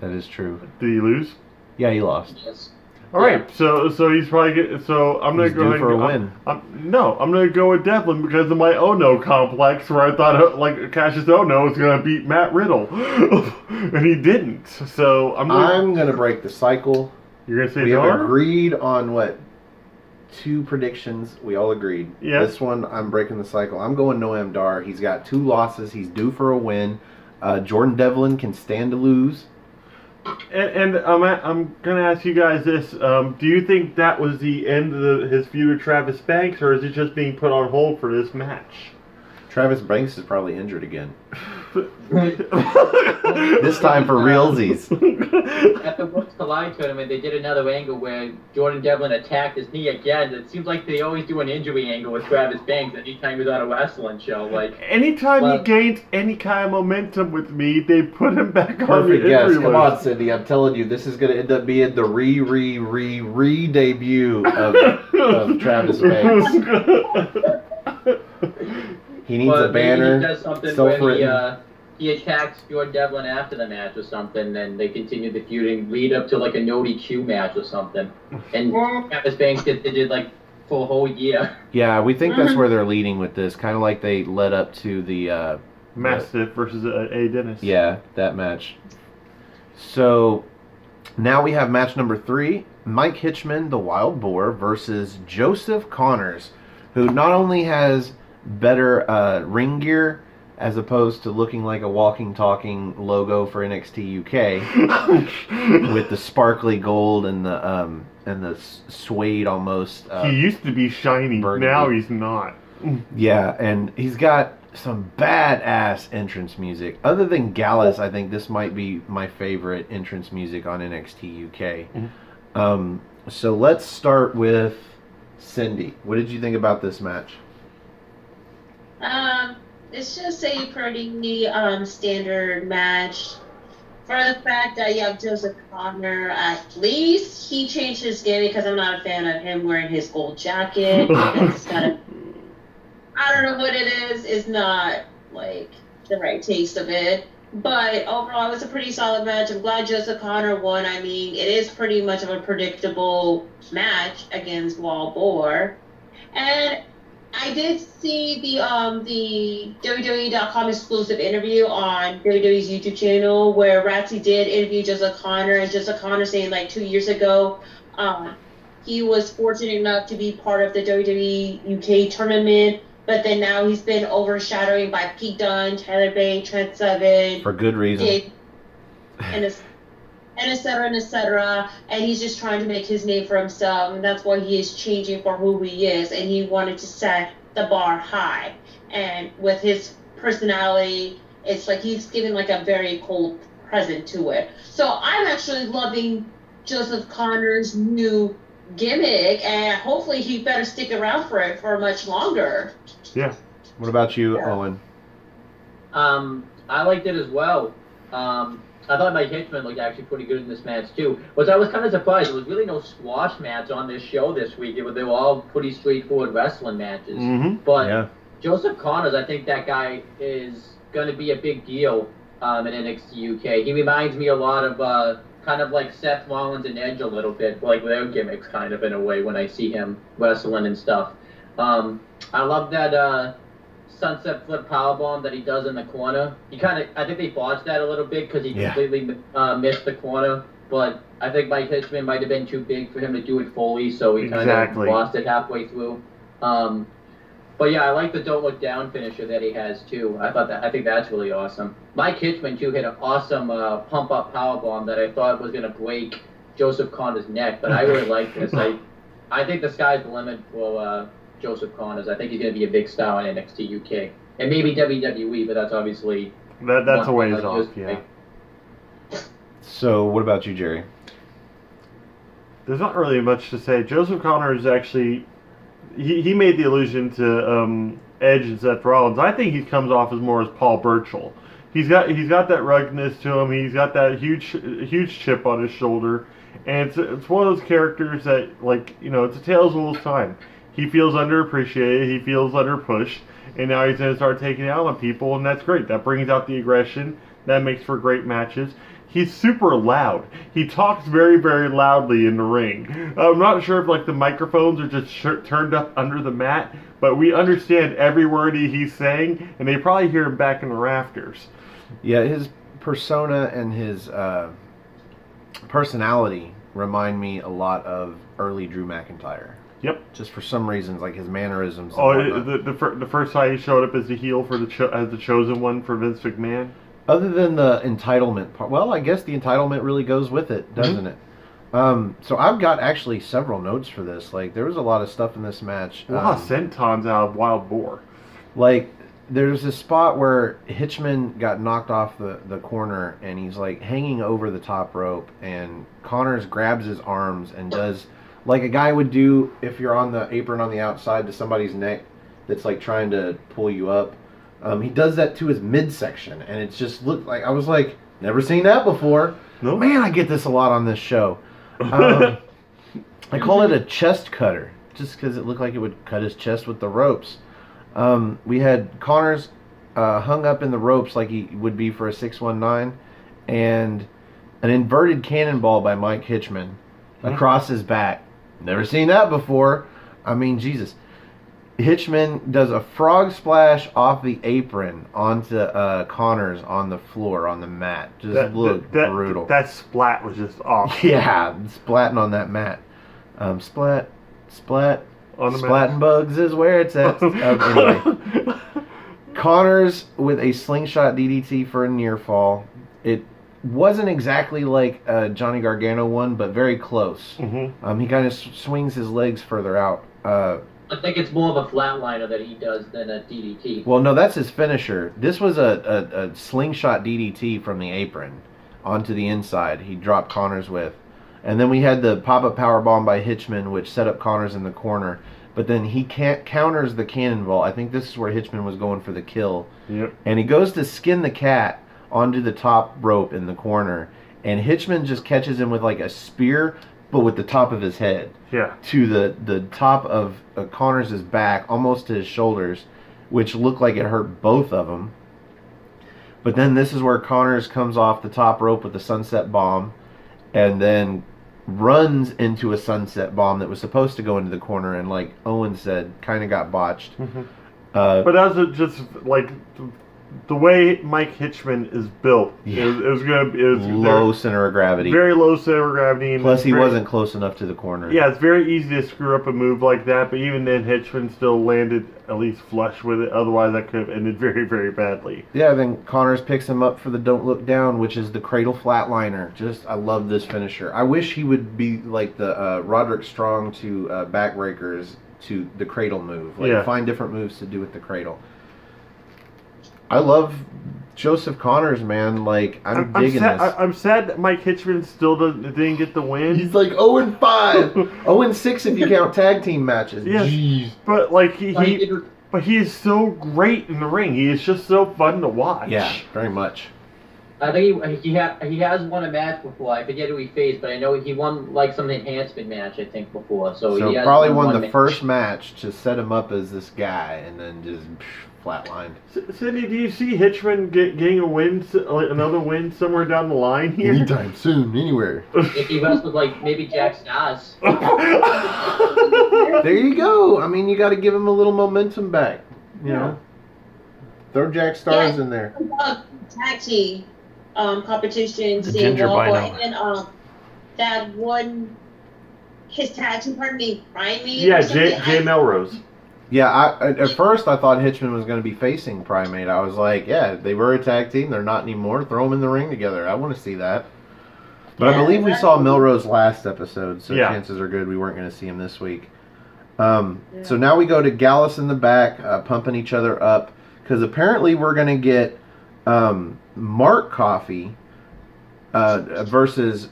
that is true. Did he lose? Yeah, he lost. Yes. All right, so he's probably so I'm gonna go ahead for and a win. I'm gonna go with Devlin because of my Ono complex, where I thought like Cassius Ono was gonna beat Matt Riddle, and he didn't. So I'm gonna break the cycle. You're gonna say we Dar? have agreed on what 2 predictions. We all agreed. Yeah. This one, I'm breaking the cycle. I'm going Noam Dar. He's got 2 losses. He's due for a win. Jordan Devlin can stand to lose. And I'm gonna ask you guys this: do you think that was the end of his feud with Travis Banks, or is it just being put on hold for this match? Travis Banks is probably injured again. This time for realsies. At the Worlds Collide tournament, they did another angle where Jordan Devlin attacked his knee again. It seems like they always do an injury angle with Travis Banks anytime he's on a wrestling show. Anytime he gains any kind of momentum with me, they put him back on Perfect the guess. injury Come list. on, Cindy. I'm telling you, this is going to end up being the re-debut of Travis Banks. He needs a banner. He does something where he attacks Jordan Devlin after the match or something, and they continue the feuding, lead up to like a no DQ match or something. And Travis Banks did for a whole year. Yeah, we think that's where they're leading with this, kind of like they led up to the Mastiff versus A. Dennis. Yeah, that match. So now we have match number 3: Mike Hitchman, the Wild Boar, versus Joseph Connors, who not only has better ring gear as opposed to looking like a walking, talking logo for NXT UK with the sparkly gold and the suede almost. He used to be shiny. burgundy. Now he's not. Yeah, and he's got some badass entrance music. Other than Gallus, I think this might be my favorite entrance music on NXT UK. So let's start with Cindy. What did you think about this match? It's just a pretty standard match. For the fact that you have Joseph Connor, at least he changed his gimmick because I'm not a fan of him wearing his gold jacket. It's kind of, I don't know what it is. It's not like the right taste of it. But overall, it was a pretty solid match. I'm glad Joseph Connor won. I mean, it is pretty much of a predictable match against Wild Boar. And I did see the WWE.com exclusive interview on WWE's YouTube channel where Ratsy did interview Joseph Connor, and Joseph Connor saying 2 years ago he was fortunate enough to be part of the WWE UK tournament, but then now he's been overshadowed by Pete Dunne, Tyler Bate, Trent Seven. For good reason. And et cetera, and he's just trying to make his name for himself, and that's why he is changing for who he is, and he wanted to set the bar high. And with his personality, it's like he's giving a very cold present to it. So I'm actually loving Joseph Connor's new gimmick, and hopefully he better stick around for it for much longer. Yeah. What about you, Owen? I liked it as well. I thought Mike Hitchman looked actually pretty good in this match too. I was kind of surprised. There was really no squash match on this show this week. They were all pretty straightforward wrestling matches. But Joseph Connors, I think that guy is going to be a big deal in NXT UK. He reminds me a lot of kind of like Seth Rollins and Edge a little bit, like their gimmicks kind of in a way when I see him wrestling and stuff. I love that sunset flip powerbomb that he does in the corner. I think they botched that a little bit because he completely missed the corner. But I think Mike Hitchman might have been too big for him to do it fully, so he kind of lost it halfway through. But yeah, I like the don't look down finisher that he has too. I think that's really awesome. Mike Hitchman too hit an awesome pump up powerbomb that I thought was gonna break Joseph Connor's neck, but I really like this. I think the sky's the limit for Joseph Connors. I think he's going to be a big star in NXT UK. And maybe WWE, but that's obviously... That's a ways off, yeah. So, what about you, Jerry? There's not really much to say. Joseph Connors actually... He made the allusion to Edge and Seth Rollins. I think he comes off as more as Paul Burchill. He's got that ruggedness to him. He's got that huge chip on his shoulder. And it's one of those characters that, it's a tale as old as time. He feels underappreciated, he feels underpushed, and now he's going to start taking it out on people, and that's great. That brings out the aggression. That makes for great matches. He's super loud. He talks very, very loudly in the ring. I'm not sure if the microphones are just turned up under the mat, but we understand every word he's saying, and they probably hear him back in the rafters. Yeah, his persona and his personality remind me a lot of early Drew McIntyre. Yep. Just for some reasons, his mannerisms. The first time he showed up as the heel for as the chosen one for Vince McMahon. Other than the entitlement part, well, I guess the entitlement really goes with it, doesn't it? So I've got actually several notes for this. There was a lot of stuff in this match. A lot of sentons out of Wild Boar. there's a spot where Hitchman got knocked off the corner, and he's like hanging over the top rope, and Connors grabs his arms and does like a guy would do if you're on the apron on the outside to somebody's neck that's like trying to pull you up. He does that to his midsection, and it just looked like, I was like, never seen that before. Nope. Man, I get this a lot on this show. I call it a chest cutter, just because it looked like it would cut his chest with the ropes. We had Connors hung up in the ropes like he would be for a 619, and an inverted cannonball by Mike Hitchman across his back. Never seen that before. I mean, Jesus. Hitchman does a frog splash off the apron onto Connors on the floor, on the mat. Just looked brutal. That splat was just awful. Yeah, splatting on that mat. Splat. On the Splatting mat. bugs is where it's at. Anyway. Connors with a slingshot DDT for a near fall. It wasn't exactly like a Johnny Gargano one, but very close. Mm-hmm. He kind of swings his legs further out. I think it's more of a flatliner that he does than a DDT. Well, no, that's his finisher. This was a slingshot DDT from the apron onto the inside. He dropped Connors with. And then we had the pop-up powerbomb by Hitchman, which set up Connors in the corner. But then he counters the cannonball. I think this is where Hitchman was going for the kill. Yep. And he goes to skin the cat onto the top rope in the corner. And Hitchman just catches him with like a spear, but with the top of his head. Yeah. To the top of Connors' back, almost to his shoulders, which looked like it hurt both of them. But then this is where Connors comes off the top rope with the sunset bomb, and then runs into a sunset bomb that was supposed to go into the corner, and like Owen said, kind of got botched. Mm-hmm. But that was just like the way Mike Hitchman is built. Yeah. It was Low center of gravity. Very low center of gravity. And Plus, he wasn't close enough to the corner. Yeah, it's very easy to screw up a move like that, but even then, Hitchman still landed at least flush with it. Otherwise, that could have ended very, very badly. Yeah, then Connors picks him up for the Don't Look Down, which is the cradle flatliner. I love this finisher. I wish he would be like the Roderick Strong to backbreakers to the cradle move. Like, find different moves to do with the cradle. I love Joseph Connors, man. Like, I'm digging this. I'm sad that Mike Hitchman still didn't get the win. He's like 0-5. 0-6 if you count tag team matches. Yeah. Jeez. But like he is so great in the ring. He is just so fun to watch. Yeah, very much. I think he has won a match before. I forget who he faced, but I know he won like some enhancement match, I think, before. So he has probably won the first match to set him up as this guy, and then just flatlined. Cindy, do you see Hitchman getting a win, another win somewhere down the line here? Anytime soon, anywhere. If he wrestles like maybe Jack Stars. There you go. I mean, you got to give him a little momentum back. You know, throw Jack Stars in there. Tag team competition. The Ginger Bino. And that one, his tag team partner named Primate. Yeah, Jay Melrose. Yeah, at first I thought Hitchman was going to be facing Primate. I was like, yeah, they were a tag team. They're not anymore. Throw them in the ring together. I want to see that. But I believe we saw Melrose last episode, so chances are good we weren't going to see him this week. So now we go to Gallus in the back, pumping each other up, because apparently we're going to get Mark Coffey versus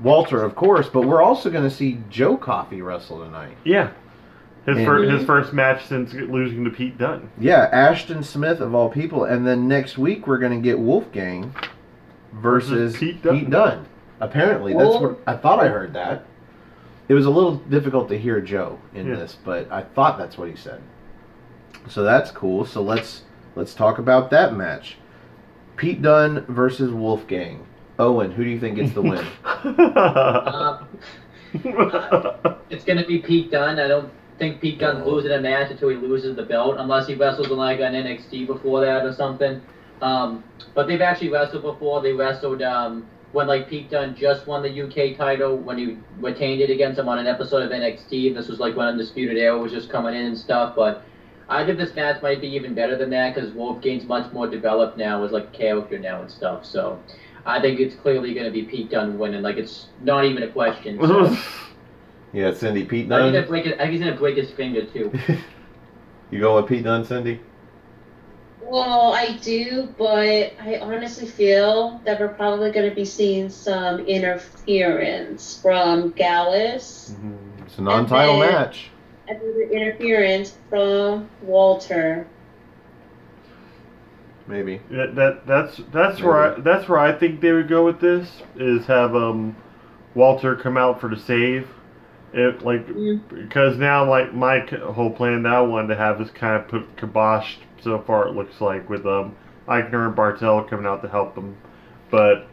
Walter, of course, but we're also going to see Joe Coffey wrestle tonight. Yeah. His first match since losing to Pete Dunne. Yeah, Ashton Smith of all people. And then next week we're going to get Wolfgang versus Pete Dunne. Apparently. That's what I thought. I heard that. It was a little difficult to hear Joe in this, but I thought that's what he said. So that's cool. So let's talk about that match. Pete Dunne versus Wolfgang. Owen, who do you think gets the win? It's going to be Pete Dunne. I don't think Pete Dunne's losing a match until he loses the belt, unless he wrestles in like an NXT before that or something. But they've actually wrestled before. They wrestled when like Pete Dunne just won the UK title, when he retained it against him on an episode of NXT. This was like when Undisputed Era was just coming in and stuff. But I think this match might be even better than that, because Wolfgang's much more developed now as like a character now and stuff. So I think it's clearly going to be Pete Dunne winning. Like, it's not even a question. So. Yeah, Cindy, Pete Dunne. I think he's going to break his finger, too. You go with Pete Dunne, Cindy? Well, I do, but I honestly feel that we're probably going to be seeing some interference from Gallus. It's a non-title match. Another interference from Walter. Maybe. That's where I think they would go with this, is have Walter come out for the save. Because now my whole plan that I wanted to have is kind of put kiboshed so far, it looks like, with Eichner and Bartel coming out to help them. But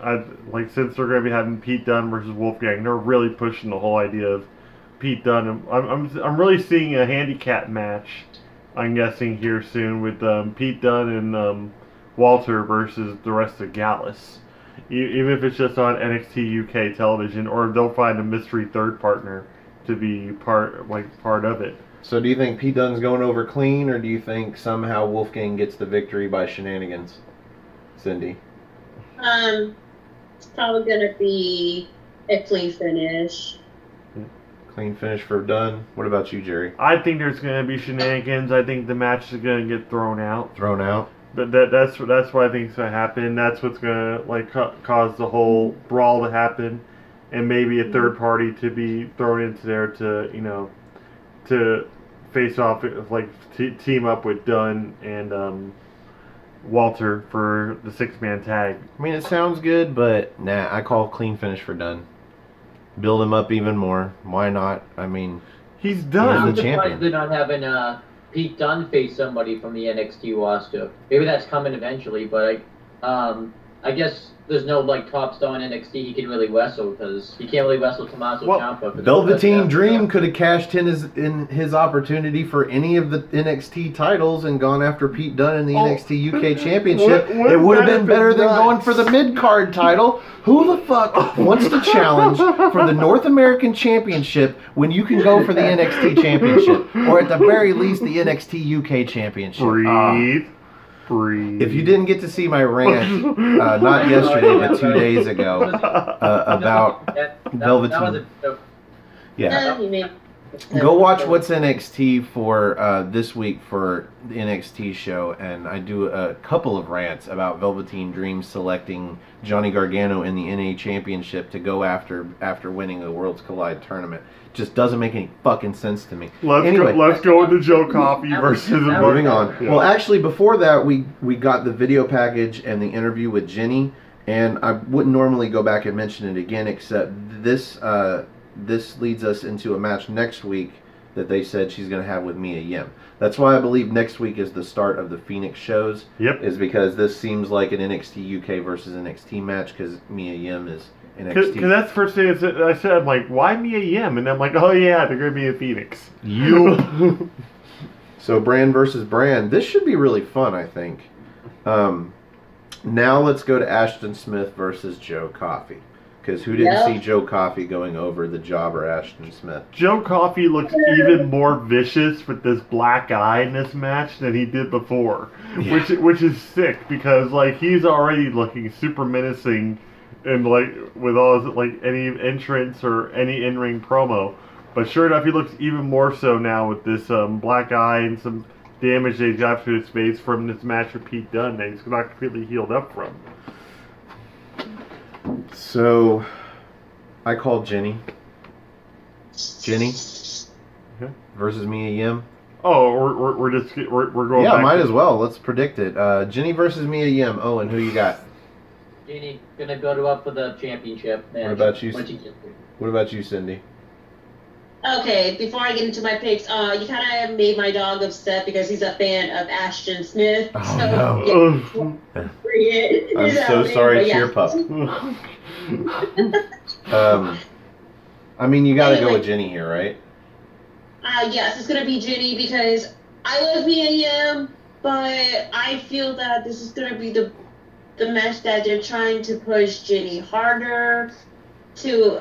since they're going to be having Pete Dunne versus Wolfgang, they're really pushing the whole idea of Pete Dunne. I'm really seeing a handicap match, I'm guessing, here soon, with Pete Dunne and Walter versus the rest of Gallus. Even if it's just on NXT UK television, or they'll find a mystery third partner to be part of it. So do you think Pete Dunne's going over clean, or do you think somehow Wolfgang gets the victory by shenanigans? Cindy? It's probably going to be a clean finish. Clean finish for Dunne. What about you, Jerry? I think there's going to be shenanigans. I think the match is going to get thrown out. Thrown out? But that's what I think is going to happen. That's what's going to cause the whole brawl to happen. And maybe a third party to be thrown into there to face off, team up with Dunne and Walter for the 6-man tag. I mean, it sounds good, but nah, I call clean finish for Dunne. Build him up even more. Why not? I mean, he's done. I'm surprised they're not having Pete Dunne face somebody from the NXT roster. Maybe that's coming eventually, but I guess there's no top star in NXT he can really wrestle, because he can't really wrestle Tommaso Ciampa. Velveteen Dream could have cashed in his opportunity for any of the NXT titles and gone after Pete Dunne in the NXT UK Championship. It would have been better than going for the mid-card title. Who the fuck wants to challenge for the North American Championship when you can go for the NXT Championship? Or at the very least, the NXT UK Championship? Breathe. If you didn't get to see my rant, not yesterday, but 2 days ago, about Velveteen. Yeah. Go watch What's NXT for this week for the NXT show, and I do a couple of rants about Velveteen Dream selecting Johnny Gargano in the NA Championship to go after winning the Worlds Collide tournament. Just doesn't make any fucking sense to me. Let's go into Joe Coffey versus... Moving on. Yeah. Well, actually, before that, we got the video package and the interview with Jenny, and I wouldn't normally go back and mention it again, except this leads us into a match next week that they said she's going to have with Mia Yim. That's why I believe next week is the start of the Phoenix shows. Yep. Is because this seems like an NXT UK versus NXT match, because Mia Yim is NXT. Because that's the first thing I said. I'm like, why Mia Yim? And I'm like, oh yeah, they're going to be in Phoenix. You. So brand versus brand. This should be really fun, I think. Now let's go to Ashton Smith versus Joe Coffey. Because who didn't see Joe Coffey going over the jobber Ashton Smith? Joe Coffey looks even more vicious with this black eye in this match than he did before. Yeah. Which is sick, because he's already looking super menacing and with all his any entrance or any in-ring promo. But sure enough, he looks even more so now with this black eye and some damage that he's got to his face from this match with Pete Dunne that he's not completely healed up from. So, I called Jenny. Jenny versus Mia Yim. Oh, we're going. Yeah, might as well. Let's predict it. Jenny versus Mia Yim. Oh, and who you got? Jenny gonna go up for the championship match. What about you? What about you, Cindy? Okay, before I get into my picks, you kind of made my dog upset because he's a fan of Ashton Smith. Oh, so, no. I'm so sorry, Cheer Pup. I mean, you gotta go with Jenny here, right? Yes, it's gonna be Jenny because I love Mia Yim, but I feel that this is gonna be the match that they're trying to push Jenny harder to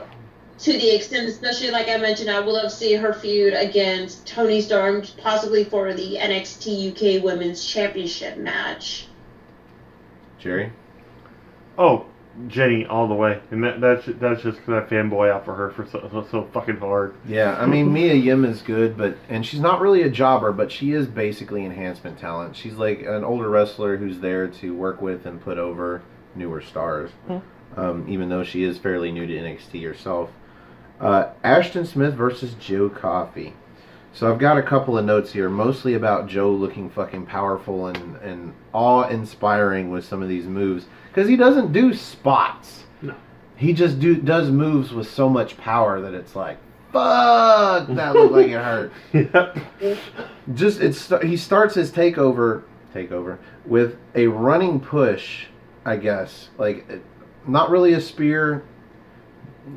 the extent, especially like I mentioned, I would love to see her feud against Toni Storm, possibly for the NXT UK Women's Championship match. Jerry? Oh, Jenny all the way, and that's just because I fanboy out for her for so fucking hard. Yeah, I mean Mia Yim is good, and she's not really a jobber, but she is basically enhancement talent. She's like an older wrestler who's there to work with and put over newer stars. Even though she is fairly new to NXT herself. Ashton Smith versus Joe Coffey. So I've got a couple of notes here, mostly about Joe looking fucking powerful and awe-inspiring with some of these moves. Because he doesn't do spots. No. He just does moves with so much power that it's like, fuck, that looked like it hurt. Yep. He starts his takeover with a running push, I guess. Like, not really a spear.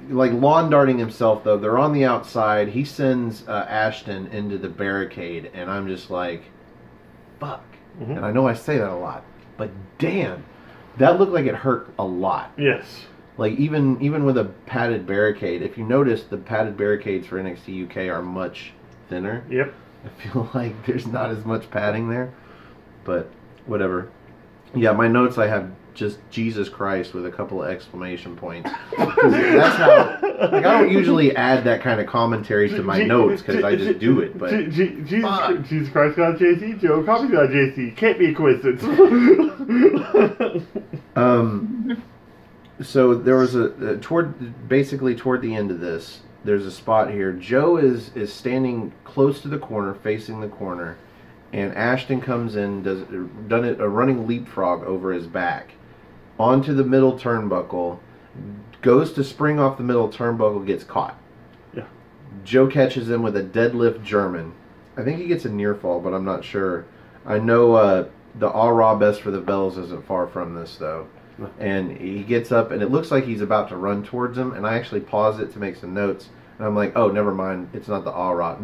Like lawn darting himself, though. They're on the outside. He sends Ashton into the barricade, and I'm just like, fuck. And I know I say that a lot, but damn, that looked like it hurt a lot. Yes. Like even with a padded barricade, if you notice, the padded barricades for NXT UK are much thinner. Yep. I feel like there's not as much padding there, but whatever. Yeah, my notes I have just Jesus Christ with a couple of exclamation points. That's how. Like, I don't usually add that kind of commentary to my notes because I just do it. But Jesus Christ got JC, Joe Coffey got JC. Can't be a coincidence. So there was toward the end of this. There's a spot here. Joe is standing close to the corner, facing the corner, and Ashton comes in, done a running leapfrog over his back, onto the middle turnbuckle, goes to spring off the middle turnbuckle, gets caught. Yeah. Joe catches him with a deadlift German. I think he gets a near fall, but I'm not sure. I know the All Raw Best for the Bells isn't far from this, though. And he gets up, and it looks like he's about to run towards him, and I actually paused it to make some notes, and I'm like, oh, never mind, it's not the All Raw.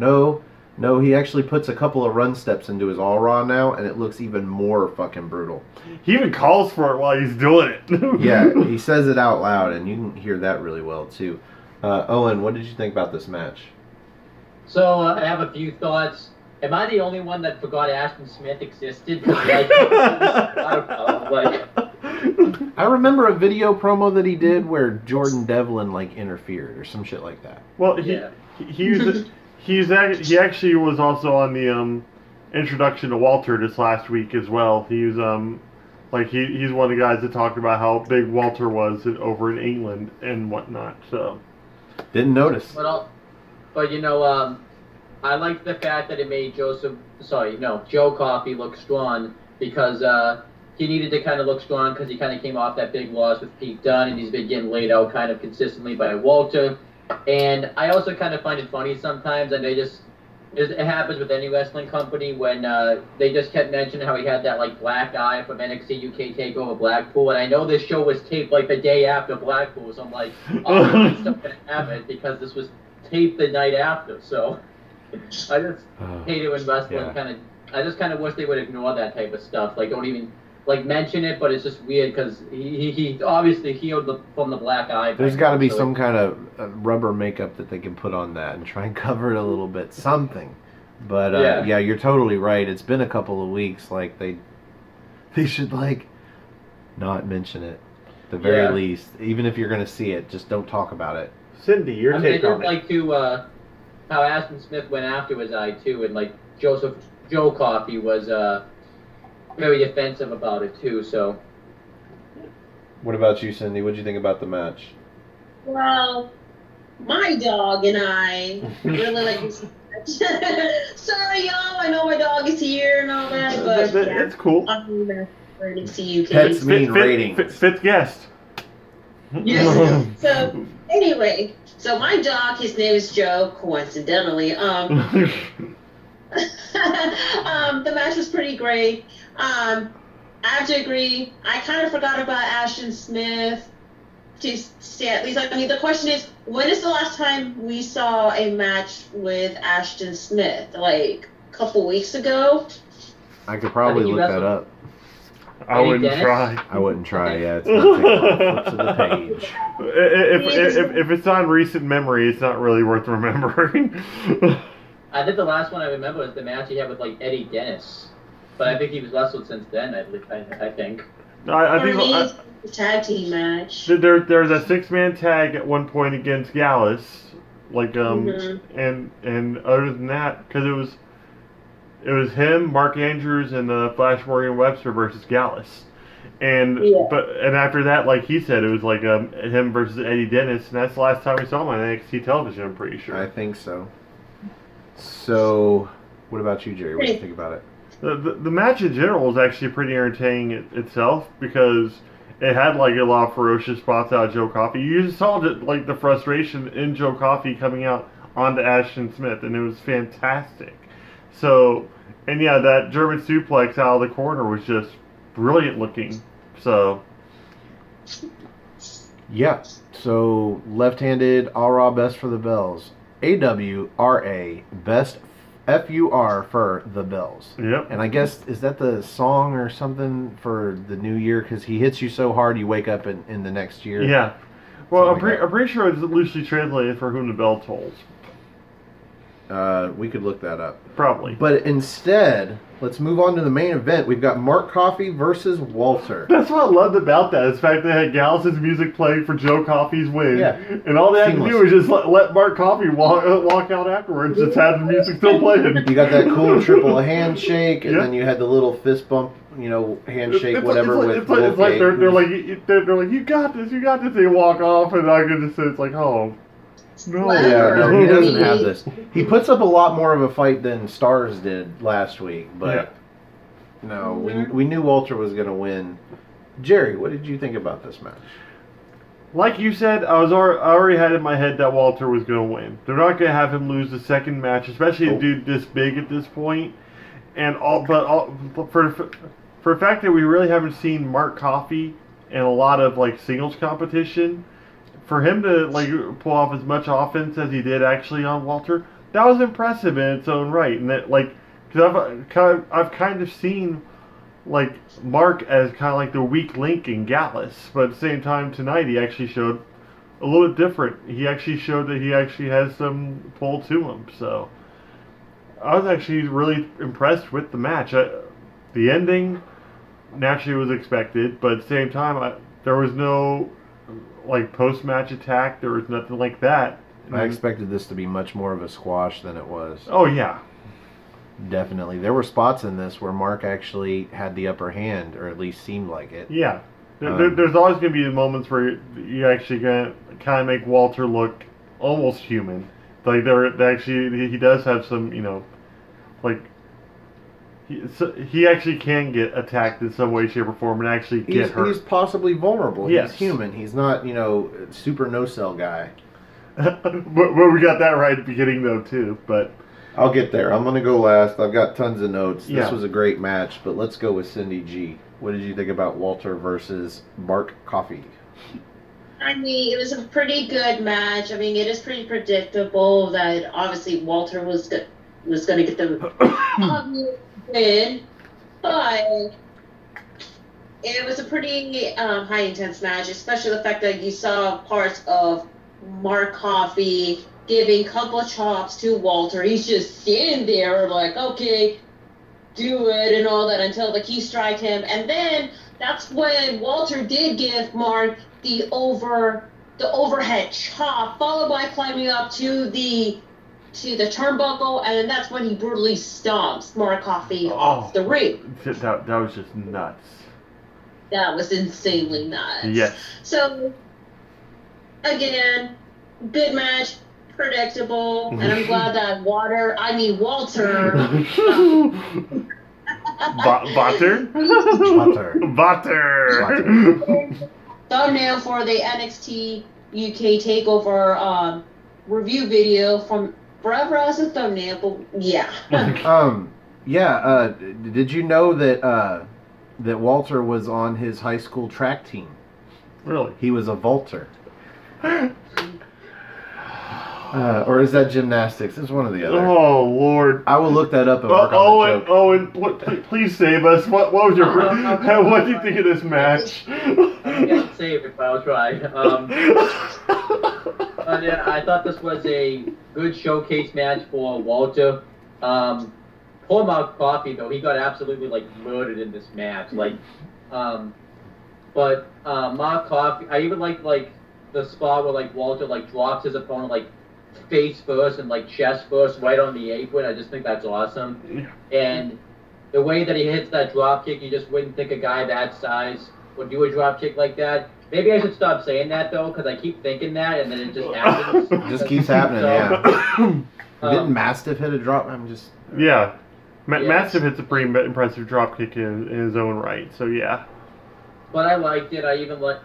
No, he actually puts a couple of run steps into his All Raw now, and it looks even more fucking brutal. He even calls for it while he's doing it. Yeah, he says it out loud, and you can hear that really well, too. Owen, what did you think about this match? So, I have a few thoughts. Am I the only one that forgot Ashton Smith existed? I remember a video promo that he did where Jordan Devlin interfered or some shit like that. Well, he actually was also on the introduction to Walter this last week as well. He's he's one of the guys that talked about how big Walter was over in England and whatnot. So didn't notice. But I like the fact that it made Joe Coffey look strong because he needed to kind of look strong because he kind of came off that big loss with Pete Dunne, and he's been getting laid out kind of consistently by Walter. And I also kind of find it funny sometimes, and it happens with any wrestling company when they just kept mentioning how he had that black eye from NXT UK Takeover Blackpool, and I know this show was taped the day after Blackpool, so I'm like, oh, I'm still gonna have it because this was taped the night after. So I just hate it when wrestling I just kind of wish they would ignore that type of stuff. Don't even mention it, but it's just weird because he obviously healed from the black eye. There's got to be some kind of rubber makeup that they can put on that and try and cover it a little bit, something. But yeah, you're totally right. It's been a couple of weeks. They should not mention it. At the very least, even if you're gonna see it, just don't talk about it. Cindy, your take on it. I did how Ashton Smith went after his eye too, and Joe Coffey was very defensive about it too. So, what about you, Cindy? What did you think about the match? Well, my dog and I really like this match. Sorry, y'all. I know my dog is here and all that, but it's cool. Pets mean ratings. Fifth guest. Yes. So anyway, my dog, his name is Joe. Coincidentally, the match was pretty great. I have to agree. I kind of forgot about Ashton Smith. To say at least, the question is, when is the last time we saw a match with Ashton Smith? A couple weeks ago? I could probably look that up. I wouldn't try. I wouldn't try. Yeah, it's going to take a lot of flips of the page. If it's on recent memory, it's not really worth remembering. I think the last one I remember was the match he had with Eddie Dennis. But I think he was wrestled since then, I think. I For think me, it's a tag team match. there's a 6-man tag at one point against Gallus, like Mm-hmm. and other than that, because it was him, Mark Andrews, and Flash Morgan Webster versus Gallus. Yeah. And after that, like he said, it was like him versus Eddie Dennis, and that's the last time we saw him on NXT television. I'm pretty sure. I think so. So, what about you, Jerry? What do you think about it? The match in general was actually pretty entertaining itself because it had like a lot of ferocious spots out of Joe Coffey. You just saw like the frustration in Joe Coffey coming out onto Ashton Smith, and it was fantastic. So, and yeah, that German suplex out of the corner was just brilliant looking. So, yeah. So, left-handed, ARA best for the bells. AWRA best FUR for the bells. yep. And I guess, is that the song or something for the new year? Because he hits you so hard you wake up in the next year. Yeah. Well, I'm Something like pretty sure it's loosely translated for whom the bell tolls. We could look that up. Probably. But instead, let's move on to the main event. We've got Mark Coffey versus Walter. That's what I loved about that. Is the fact they had Gallus' music playing for Joe Coffey's win. Yeah. And all they had Seamless. to do was just let Mark Coffey walk out afterwards, just have the music still playing. You got that cool triple handshake, and Yep. then you had the little fist bump, handshake, whatever. It's like they're like you got this, They walk off, and I can just say it's like, oh no. Yeah, no, he doesn't have this. He puts up a lot more of a fight than Stars did last week, but no, we knew Walter was going to win. Jerry, what did you think about this match? Like you said, I already had in my head that Walter was going to win. They're not going to have him lose the second match, especially a dude this big at this point. And for the fact that we really haven't seen Mark Coffey in a lot of like singles competition, for him to like pull off as much offense as he did actually on Walter, that was impressive in its own right. And that like, because I've kind of seen like Mark as kind of like the weak link in Gallus, but at the same time tonight he actually showed a little bit different. He actually showed that he actually has some pull to him. So I was actually really impressed with the match. The ending naturally was expected, but at the same time there was no like post-match attack. There was nothing like that. I expected this to be much more of a squash than it was. Oh yeah. Definitely. There were spots in this where Mark actually had the upper hand, or at least seemed like it. Yeah. There's always going to be the moments where you actually going to kind of make Walter look almost human. Like he does have some, like he actually can get attacked in some way, shape, or form and actually get hurt. He's possibly vulnerable. Yes. He's human. He's not, super no-cell guy. but we got that right at the beginning though too. But I'll get there. I'm going to go last. I've got tons of notes. Yeah. This was a great match, but let's go with Cindy G. What did you think about Walter versus Mark Coffey? I mean, it was a pretty good match. I mean, it is pretty predictable that obviously Walter was going to get the obvious win, but it was a pretty high intense match, especially the fact that you saw parts of Mark Coffey giving a couple of chops to Walter. He's just standing there like, okay, do it and all that until he striked him. And then that's when Walter did give Mark the overhead chop, followed by climbing up to the turnbuckle, and then that's when he brutally stomps Mark Coffey off the ring. That was just nuts. That was insanely nuts. Yes. So, again, good match, predictable, and I'm glad that Walter. Butter. Thumbnail for the NXT UK Takeover review video from forever as a thumbnail, but yeah. Did you know that that Walter was on his high school track team? Really? He was a vaulter. Or is that gymnastics? It's one or the other. Oh Lord! I will look that up and work on the joke. Owen, please save us. What was your? What do you think of this match? I can't save if I was right. Yeah, I thought this was a good showcase match for Walter. Poor Mark Coffey though, he got absolutely murdered in this match. But Mark Coffey, I even like the spot where like Walter like drops his opponent like face first and like chest first right on the apron. I just think that's awesome. And the way that he hits that drop kick, you just wouldn't think a guy that size would do a drop kick like that. Maybe I should stop saying that though, because I keep thinking that, and then it just happens. It just keeps happening. Yeah. Didn't Mastiff hit a drop? Yeah. Yes. Mastiff hits a pretty impressive drop kick in his own right. So yeah. But I liked it. I even like.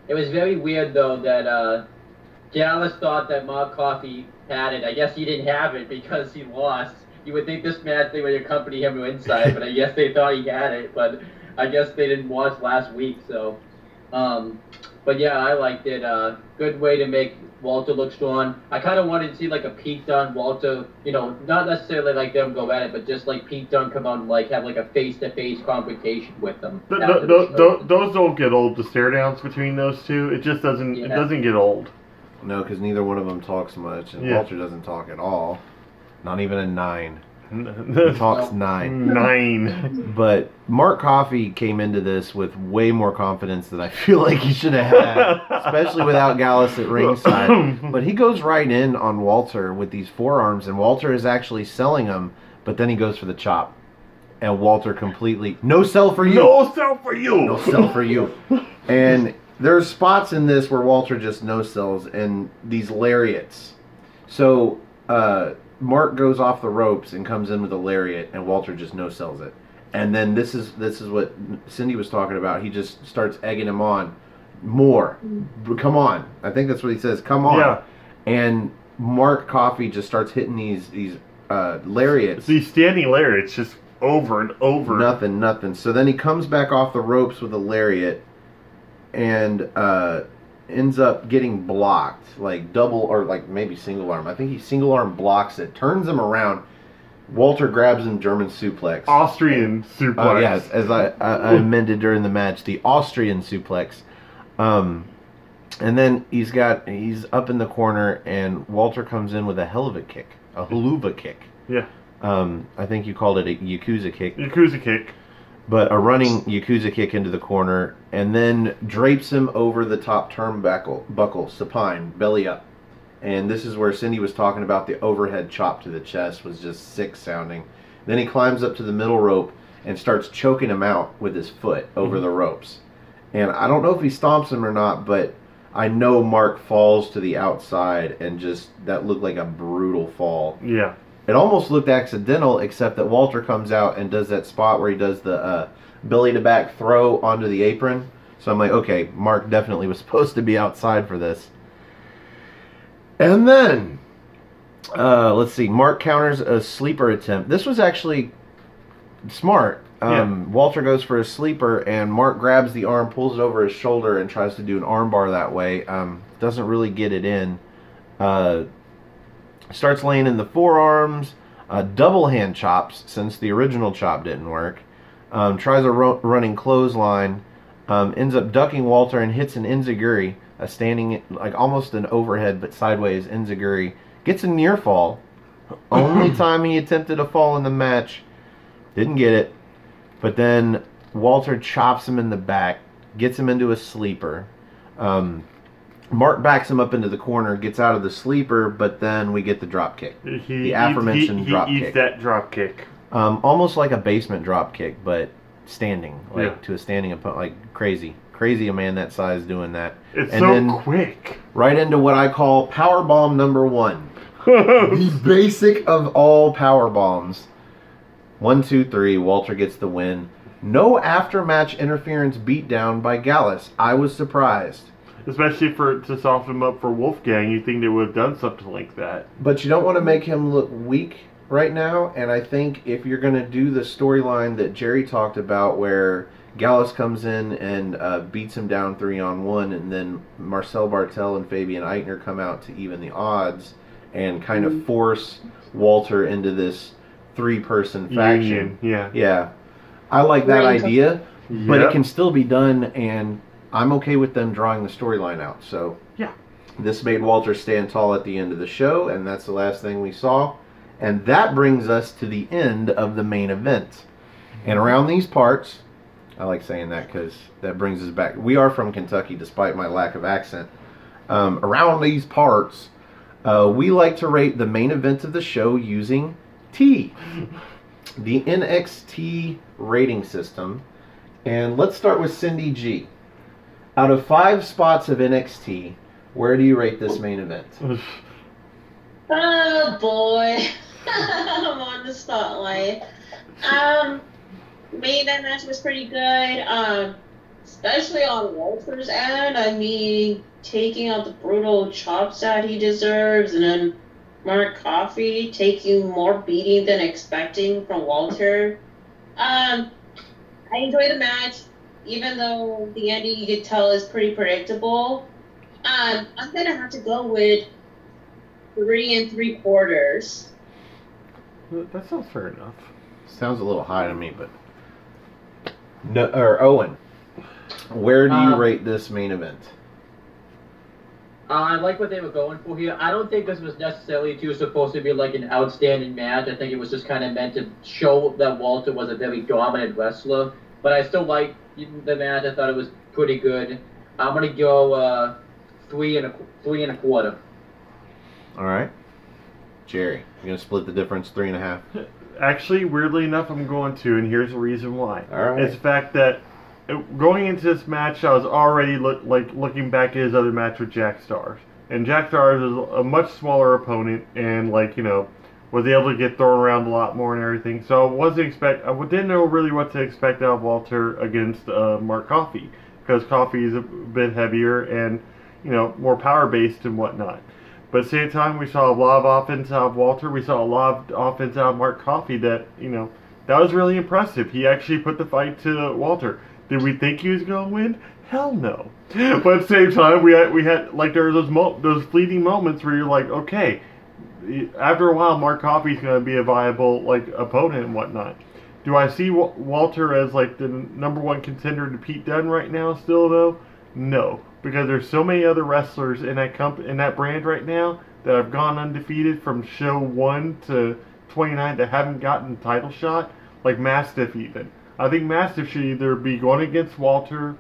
It was very weird though that Gallus thought that Mark Coffey had it. I guess he didn't have it because he lost. You would think this match they would accompany him to inside, but I guess they thought he had it. But I guess they didn't watch last week, so. But yeah, I liked it. Good way to make Walter look strong. I kind of wanted to see like a Pete Dunne Walter, not necessarily like them go at it, but just like Pete Dunne come out and like have like a face-to-face confrontation with them. Those don't get old. The stare downs between those two, it just doesn't. Yeah. It doesn't get old. No, because neither one of them talks much, and Walter doesn't talk at all. Not even a 9. He talks 9. 9. But Mark Coffey came into this with way more confidence than I feel like he should have had, especially without Gallus at ringside. But he goes right in on Walter with these forearms, and Walter is actually selling him, but then he goes for the chop. And Walter completely, no sell for you. No sell for you. No sell for you. And there's spots in this where Walter just no sells, and these lariats. So, Mark goes off the ropes and comes in with a lariat, and Walter just no sells it. And then this is what Cindy was talking about. He just starts egging him on. More. Come on. I think that's what he says. Come on. Yeah. And Mark Coffey just starts hitting these lariats. These standing lariats just over and over. Nothing. So then he comes back off the ropes with a lariat and ends up getting blocked, like double or like maybe single arm. I think he single arm blocks it, turns him around. Walter grabs him, German suplex. Austrian suplex. Yes, as I amended during the match, the Austrian suplex. And then he's up in the corner, and Walter comes in with a helluva kick, a haluva kick. Yeah. I think you called it a Yakuza kick. Yakuza kick. But a running Yakuza kick into the corner, and then drapes him over the top turnbuckle, supine, belly up. And this is where Cindy was talking about the overhead chop to the chest was just sick sounding. Then he climbs up to the middle rope and starts choking him out with his foot over the ropes. And I don't know if he stomps him or not, but I know Mark falls to the outside, and just that looked like a brutal fall. Yeah. It almost looked accidental, except that Walter comes out and does that spot where he does the belly to back throw onto the apron. So I'm like, okay, Mark definitely was supposed to be outside for this. And then, let's see, Mark counters a sleeper attempt. This was actually smart. Walter goes for a sleeper, and Mark grabs the arm, pulls it over his shoulder, and tries to do an arm bar that way. Doesn't really get it in. Starts laying in the forearms, double hand chops since the original chop didn't work. Tries a running clothesline, ends up ducking Walter and hits an enziguri, a standing, like almost an overhead but sideways enziguri. Gets a near fall. Only time he attempted a fall in the match. Didn't get it. But then Walter chops him in the back, gets him into a sleeper. Mark backs him up into the corner, gets out of the sleeper, but then we get the drop kick. The aforementioned drop kick. He eats that drop kick. Almost like a basement drop kick, but standing, to a standing opponent, like crazy a man that size doing that. It's and so then quick. Right into what I call power bomb number 1. The basic of all power bombs. 1, 2, 3. Walter gets the win. No after-match interference beatdown by Gallus. I was surprised. Especially to soften him up for Wolfgang, you think they would have done something like that. But you don't want to make him look weak right now, and I think if you're going to do the storyline that Jerry talked about where Gallus comes in and beats him down 3-on-1, and then Marcel Bartel and Fabian Eichner come out to even the odds and kind of force Walter into this 3-person faction. Yeah. I like that idea, but it can still be done, and I'm okay with them drawing the storyline out. So yeah, this made Walter stand tall at the end of the show, and that's the last thing we saw. And that brings us to the end of the main event. And around these parts, I like saying that because that brings us back. We are from Kentucky, despite my lack of accent. Around these parts, we like to rate the main event of the show using T, the NXT rating system. And let's start with Cindy G. Out of 5 spots of NXT, where do you rate this main event? Oh boy, I'm on the spotlight. Maybe that match was pretty good. Especially on Walter's end. I mean, taking out the brutal chops that he deserves, and then Mark Coffey taking more beating than expecting from Walter. I enjoy the match, even though the ending you could tell is pretty predictable. I'm gonna have to go with 3 3/4. That sounds fair enough. Sounds a little high to me, but no. Or Owen, where do you rate this main event? I like what they were going for here. I don't think this was necessarily supposed to be like an outstanding match. I think it was just kind of meant to show that Walter was a very dominant wrestler. But I still liked the match. I thought it was pretty good. I'm gonna go 3 1/4. All right, Jerry, you're gonna split the difference 3.5. Actually, weirdly enough, I'm going to, and here's the reason why. All right. It's the fact that going into this match, I was already looking back at his other match with Jack Stars, and Jack Stars is a much smaller opponent, and was able to get thrown around a lot more and everything. So I didn't know really what to expect out of Walter against Mark Coffey, because Coffey is a bit heavier and more power based and whatnot. But at the same time, we saw a lot of offense out of Walter. We saw a lot of offense out of Mark Coffey that that was really impressive. He actually put the fight to Walter. Did we think he was going to win? Hell no. But at the same time, we had like there were those fleeting moments where you're like, okay, after a while, Mark Coffey's going to be a viable opponent and whatnot. Do I see Walter as the number 1 contender to Pete Dunne right now still though? No, because there's so many other wrestlers in that brand right now that have gone undefeated from show 1 to 29 that haven't gotten a title shot, like Mastiff even. I think Mastiff should either be going against Walter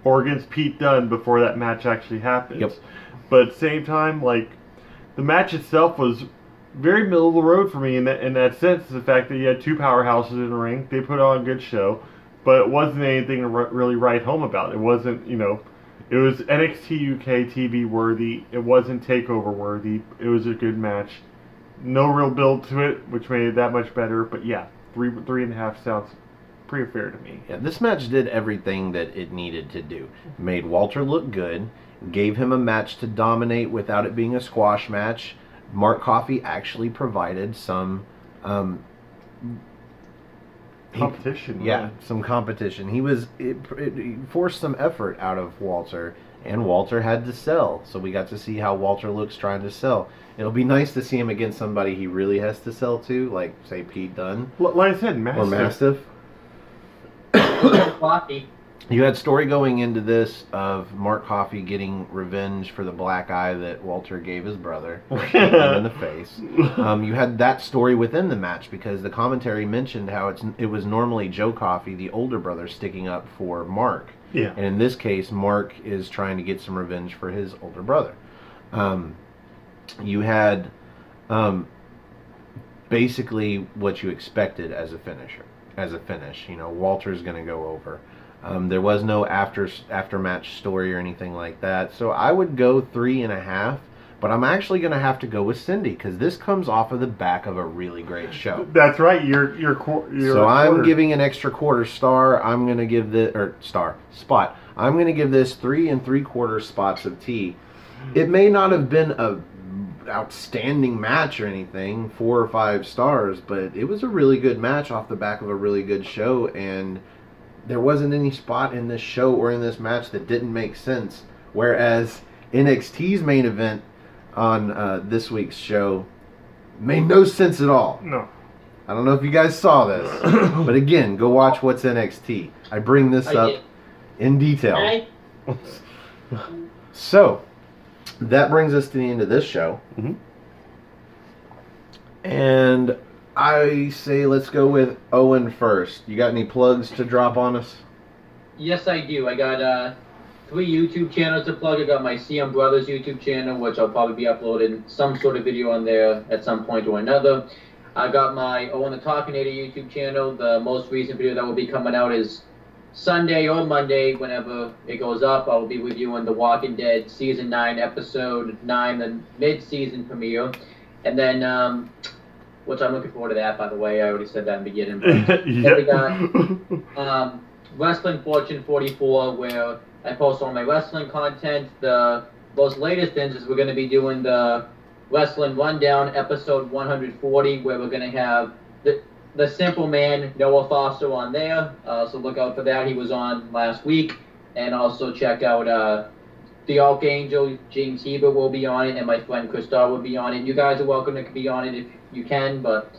or against Pete Dunne before that match actually happens. Yep. But at the same time, the match itself was very middle of the road for me in that sense. The fact that you had 2 powerhouses in the ring, they put on a good show, but it wasn't anything to really write home about. It wasn't, it was NXT UK TV worthy. It wasn't TakeOver worthy. It was a good match. No real build to it, which made it that much better. But yeah, 3.5 sounds pretty fair to me. Yeah, this match did everything that it needed to do. Made Walter look good, gave him a match to dominate without it being a squash match. Mark Coffey actually provided some competition. Some competition. He forced some effort out of Walter, and Walter had to sell. So we got to see how Walter looks trying to sell. It'll be nice to see him against somebody he really has to sell to, like, say, Pete Dunne. Like I said, Or Mastiff. Coffee. You had story going into this of Mark Coffey getting revenge for the black eye that Walter gave his brother him in the face. You had that story within the match because the commentary mentioned how it was normally Joe Coffey, the older brother, sticking up for Mark. Yeah. And in this case, Mark is trying to get some revenge for his older brother. You had basically what you expected as a finish. Walter's going to go over. There was no after-match story or anything like that. So I would go 3.5, but I'm actually going to have to go with Cindy because this comes off of the back of a really great show. That's right. So I'm giving an extra quarter star. I'm going to give spot. I'm going to give this 3 3/4 spots of T. It may not have been a outstanding match or anything, 4 or 5 stars, but it was a really good match off the back of a really good show, and there wasn't any spot in this show or in this match that didn't make sense. Whereas NXT's main event on this week's show made no sense at all. No. I don't know if you guys saw this, but again, go watch What's NXT. I bring this up in detail. So, that brings us to the end of this show. Mm-hmm. And I say let's go with Owen first. You got any plugs to drop on us? Yes, I do. I got 3 YouTube channels to plug. I got my CM Brothers YouTube channel, which I'll probably be uploading some sort of video on there at some point or another. I got my Owen the Talkinator YouTube channel. The most recent video that will be coming out is Sunday or Monday, whenever it goes up. I will be reviewing The Walking Dead Season 9, Episode 9, the mid-season premiere. And then, which I'm looking forward to that, by the way. I already said that in the beginning. But then we got Wrestling Fortune 44, where I post all my wrestling content. The most latest things is we're going to be doing the Wrestling Rundown, Episode 140, where we're going to have the Simple Man, Noah Foster, on there. So look out for that. He was on last week. And also check out the Archangel, James Heber will be on it, and my friend Christar will be on it. You guys are welcome to be on it if you can, but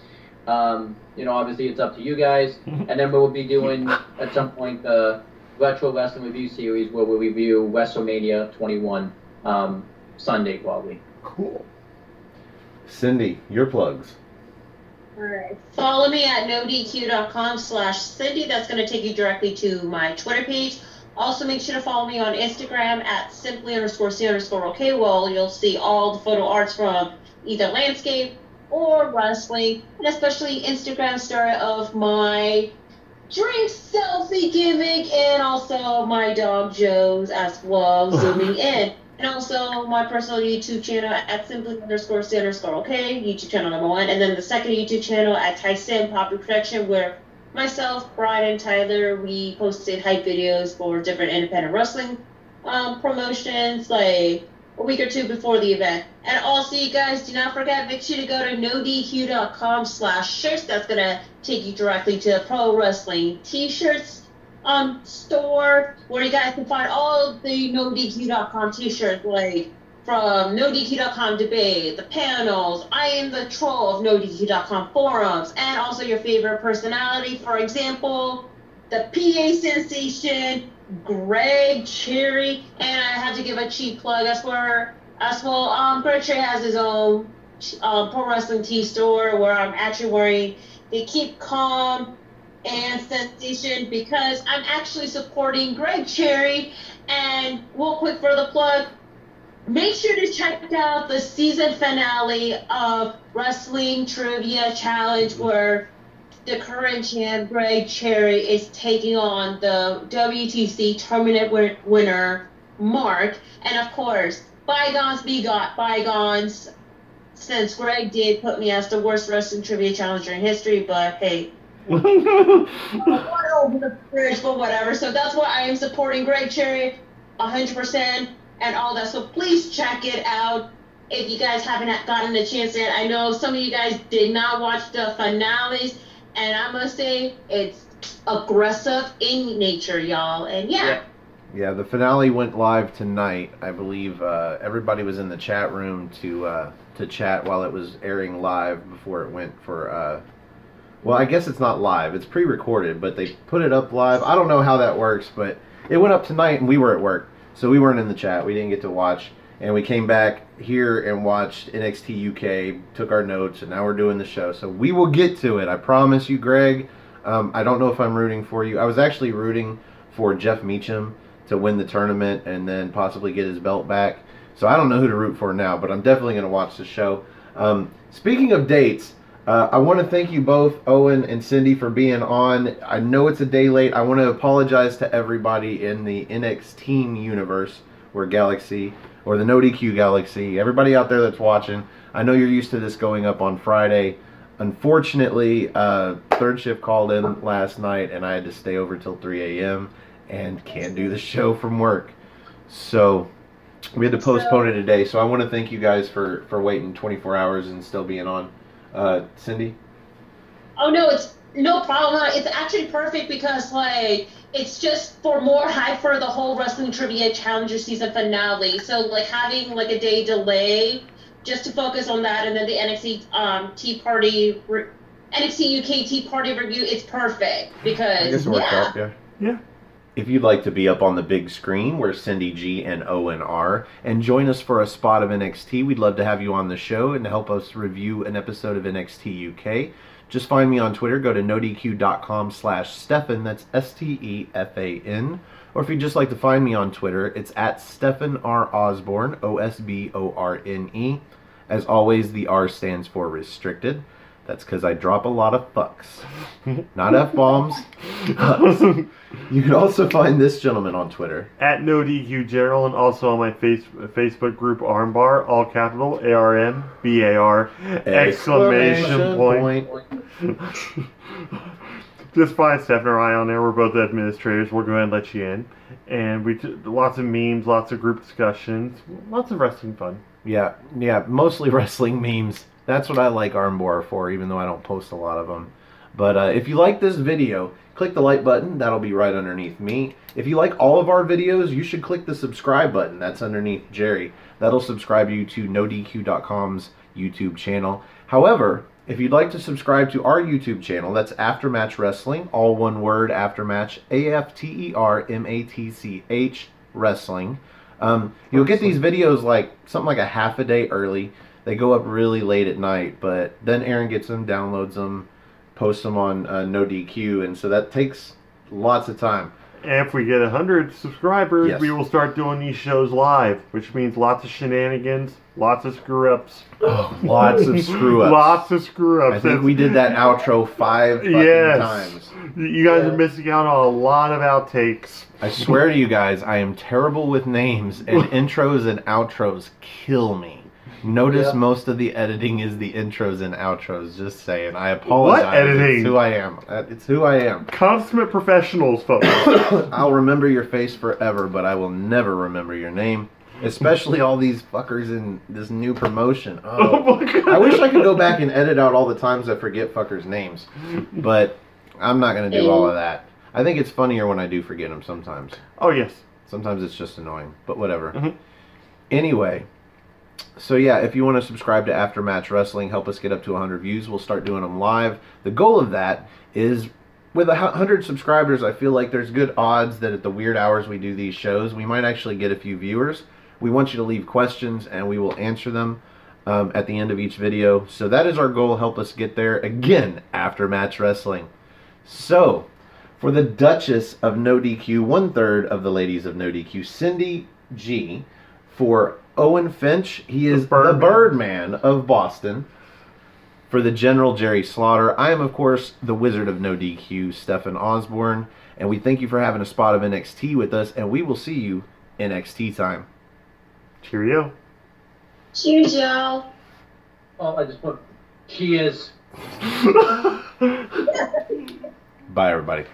obviously it's up to you guys. And then we'll be doing at some point the Retro Wrestling Review Series, where we'll review WrestleMania 21 Sunday probably. Cool. Cindy, your plugs. Alright. Follow me at nodq.com/Cindy. That's going to take you directly to my Twitter page. Also, make sure to follow me on Instagram at simply_C_OK. Well, you'll see all the photo arts from either landscape or wrestling, and especially Instagram story of my drink selfie gimmick, and also my dog Joe's as well, zooming in. And also my personal YouTube channel at simply_C_OK, YouTube channel number 1. And then the second YouTube channel at Tyson Popular Protection, where myself, Brian, and Tyler, we posted hype videos for different independent wrestling promotions, like a week or two before the event. And also, you guys, do not forget, make sure to go to nodq.com/shirts. That's going to take you directly to the Pro Wrestling T-shirts store, where you guys can find all the NoDQ.com t-shirts, like from NoDQ.com debate, the panels, I am the troll of NoDQ.com forums, and also your favorite personality. For example, the PA sensation, Greg Cherry, and I have to give a cheap plug as well. Greg Cherry has his own Pro Wrestling Tee store, where I'm actually wearing the Keep Calm and Sensation, because I'm actually supporting Greg Cherry. And real quick for the plug, make sure to check out the season finale of Wrestling Trivia Challenge, where the current champ Greg Cherry is taking on the WTC tournament winner Mark. And of course, bygones be bygones, since Greg did put me as the worst wrestling trivia challenger in history, but hey, over the fridge, but whatever. So that's why I am supporting Greg Cherry 100% and all that. So please check it out if you guys haven't gotten a chance yet. I know some of you guys did not watch the finales, and I must say it's aggressive in nature, y'all. And yeah, the finale went live tonight. I believe everybody was in the chat room to chat while it was airing live before it went for. Well, I guess it's not live. It's pre-recorded, but they put it up live. I don't know how that works, but it went up tonight, and we were at work, so we weren't in the chat. We didn't get to watch, and we came back here and watched NXT UK, took our notes, and now we're doing the show. So we will get to it. I promise you, Greg. I don't know if I'm rooting for you. I was actually rooting for Jeff Meacham to win the tournament and then possibly get his belt back. So I don't know who to root for now, but I'm definitely going to watch the show. Speaking of dates, I want to thank you both, Owen and Cindy, for being on. I know it's a day late. I want to apologize to everybody in the NXT universe, or Galaxy, or the NoDQ Galaxy, everybody out there that's watching. I know you're used to this going up on Friday. Unfortunately, third shift called in last night, and I had to stay over till 3 a.m. and can't do the show from work. So we had to postpone it today. So I want to thank you guys for waiting 24 hours and still being on. Cindy? Oh no, it's no problem. It's actually perfect because it's just for more hype for the whole Wrestling Trivia Challenger season finale. So having a day delay just to focus on that, and then the NXT NXT UK Tea Party review, it's perfect because I guess it worked out, yeah. if you'd like to be up on the big screen where Cindy G and Owen are, and join us for a spot of NXT, we'd love to have you on the show and help us review an episode of NXT UK. Just find me on Twitter. Go to nodq.com/Stefan. That's Stefan. Or if you'd just like to find me on Twitter, it's at Stephen R. Osborne, Osborne. As always, the R stands for restricted. That's because I drop a lot of fucks. Not F-bombs. You can also find this gentleman on Twitter. At NoDQGeneral, and also on my Facebook group Armbar, all capital, ARMBAR, exclamation point. Just find Stephen or I on there. We're both administrators. We'll go ahead and let you in. And lots of memes, lots of group discussions, lots of wrestling fun. Yeah, mostly wrestling memes. That's what I like Armbar for, even though I don't post a lot of them. But if you like this video, click the like button. That'll be right underneath me. If you like all of our videos, you should click the subscribe button. That's underneath Jerry. That'll subscribe you to NoDQ.com's YouTube channel. However, if you'd like to subscribe to our YouTube channel, that's Aftermatch Wrestling, all one word, Aftermatch, AFTERMATCH Wrestling. You'll get these videos like something like a half a day early. They go up really late at night, but then Aaron gets them, downloads them, posts them on NoDQ, and so that takes lots of time. And if we get 100 subscribers, yes, we will start doing these shows live, which means lots of shenanigans, lots of screw-ups. Oh, lots of screw-ups. Lots of screw-ups. I think we did that outro 5 fucking times. You guys are missing out on a lot of outtakes. I swear to you guys, I am terrible with names, and intros and outros kill me. Notice most of the editing is the intros and outros. Just saying. I apologize. What editing? It's who I am. It's who I am. Consummate professionals, folks. I'll remember your face forever, but I will never remember your name. Especially all these fuckers in this new promotion. Oh my God. I wish I could go back and edit out all the times I forget fuckers' names. But I'm not going to do all of that. I think it's funnier when I do forget them sometimes. Oh, yes. Sometimes it's just annoying, but whatever. Anyway, so yeah, if you want to subscribe to Aftermatch Wrestling, help us get up to 100 views. We'll start doing them live. The goal of that is, with 100 subscribers, I feel like there's good odds that at the weird hours we do these shows, we might actually get a few viewers. We want you to leave questions, and we will answer them at the end of each video. So that is our goal. Help us get there. Again, Aftermatch Wrestling. So, for the Duchess of NoDQ, 1/3 of the ladies of NoDQ, Cindy G. For Owen Finch, he is the Birdman of Boston. For the General, Jerry Slaughter, I am, of course, the Wizard of NoDQ, Stephen Osborne. And we thank you for having a spot of NXT with us, and we will see you NXT time. Cheerio. Cheers, y'all. Oh, I just put cheers. Bye, everybody.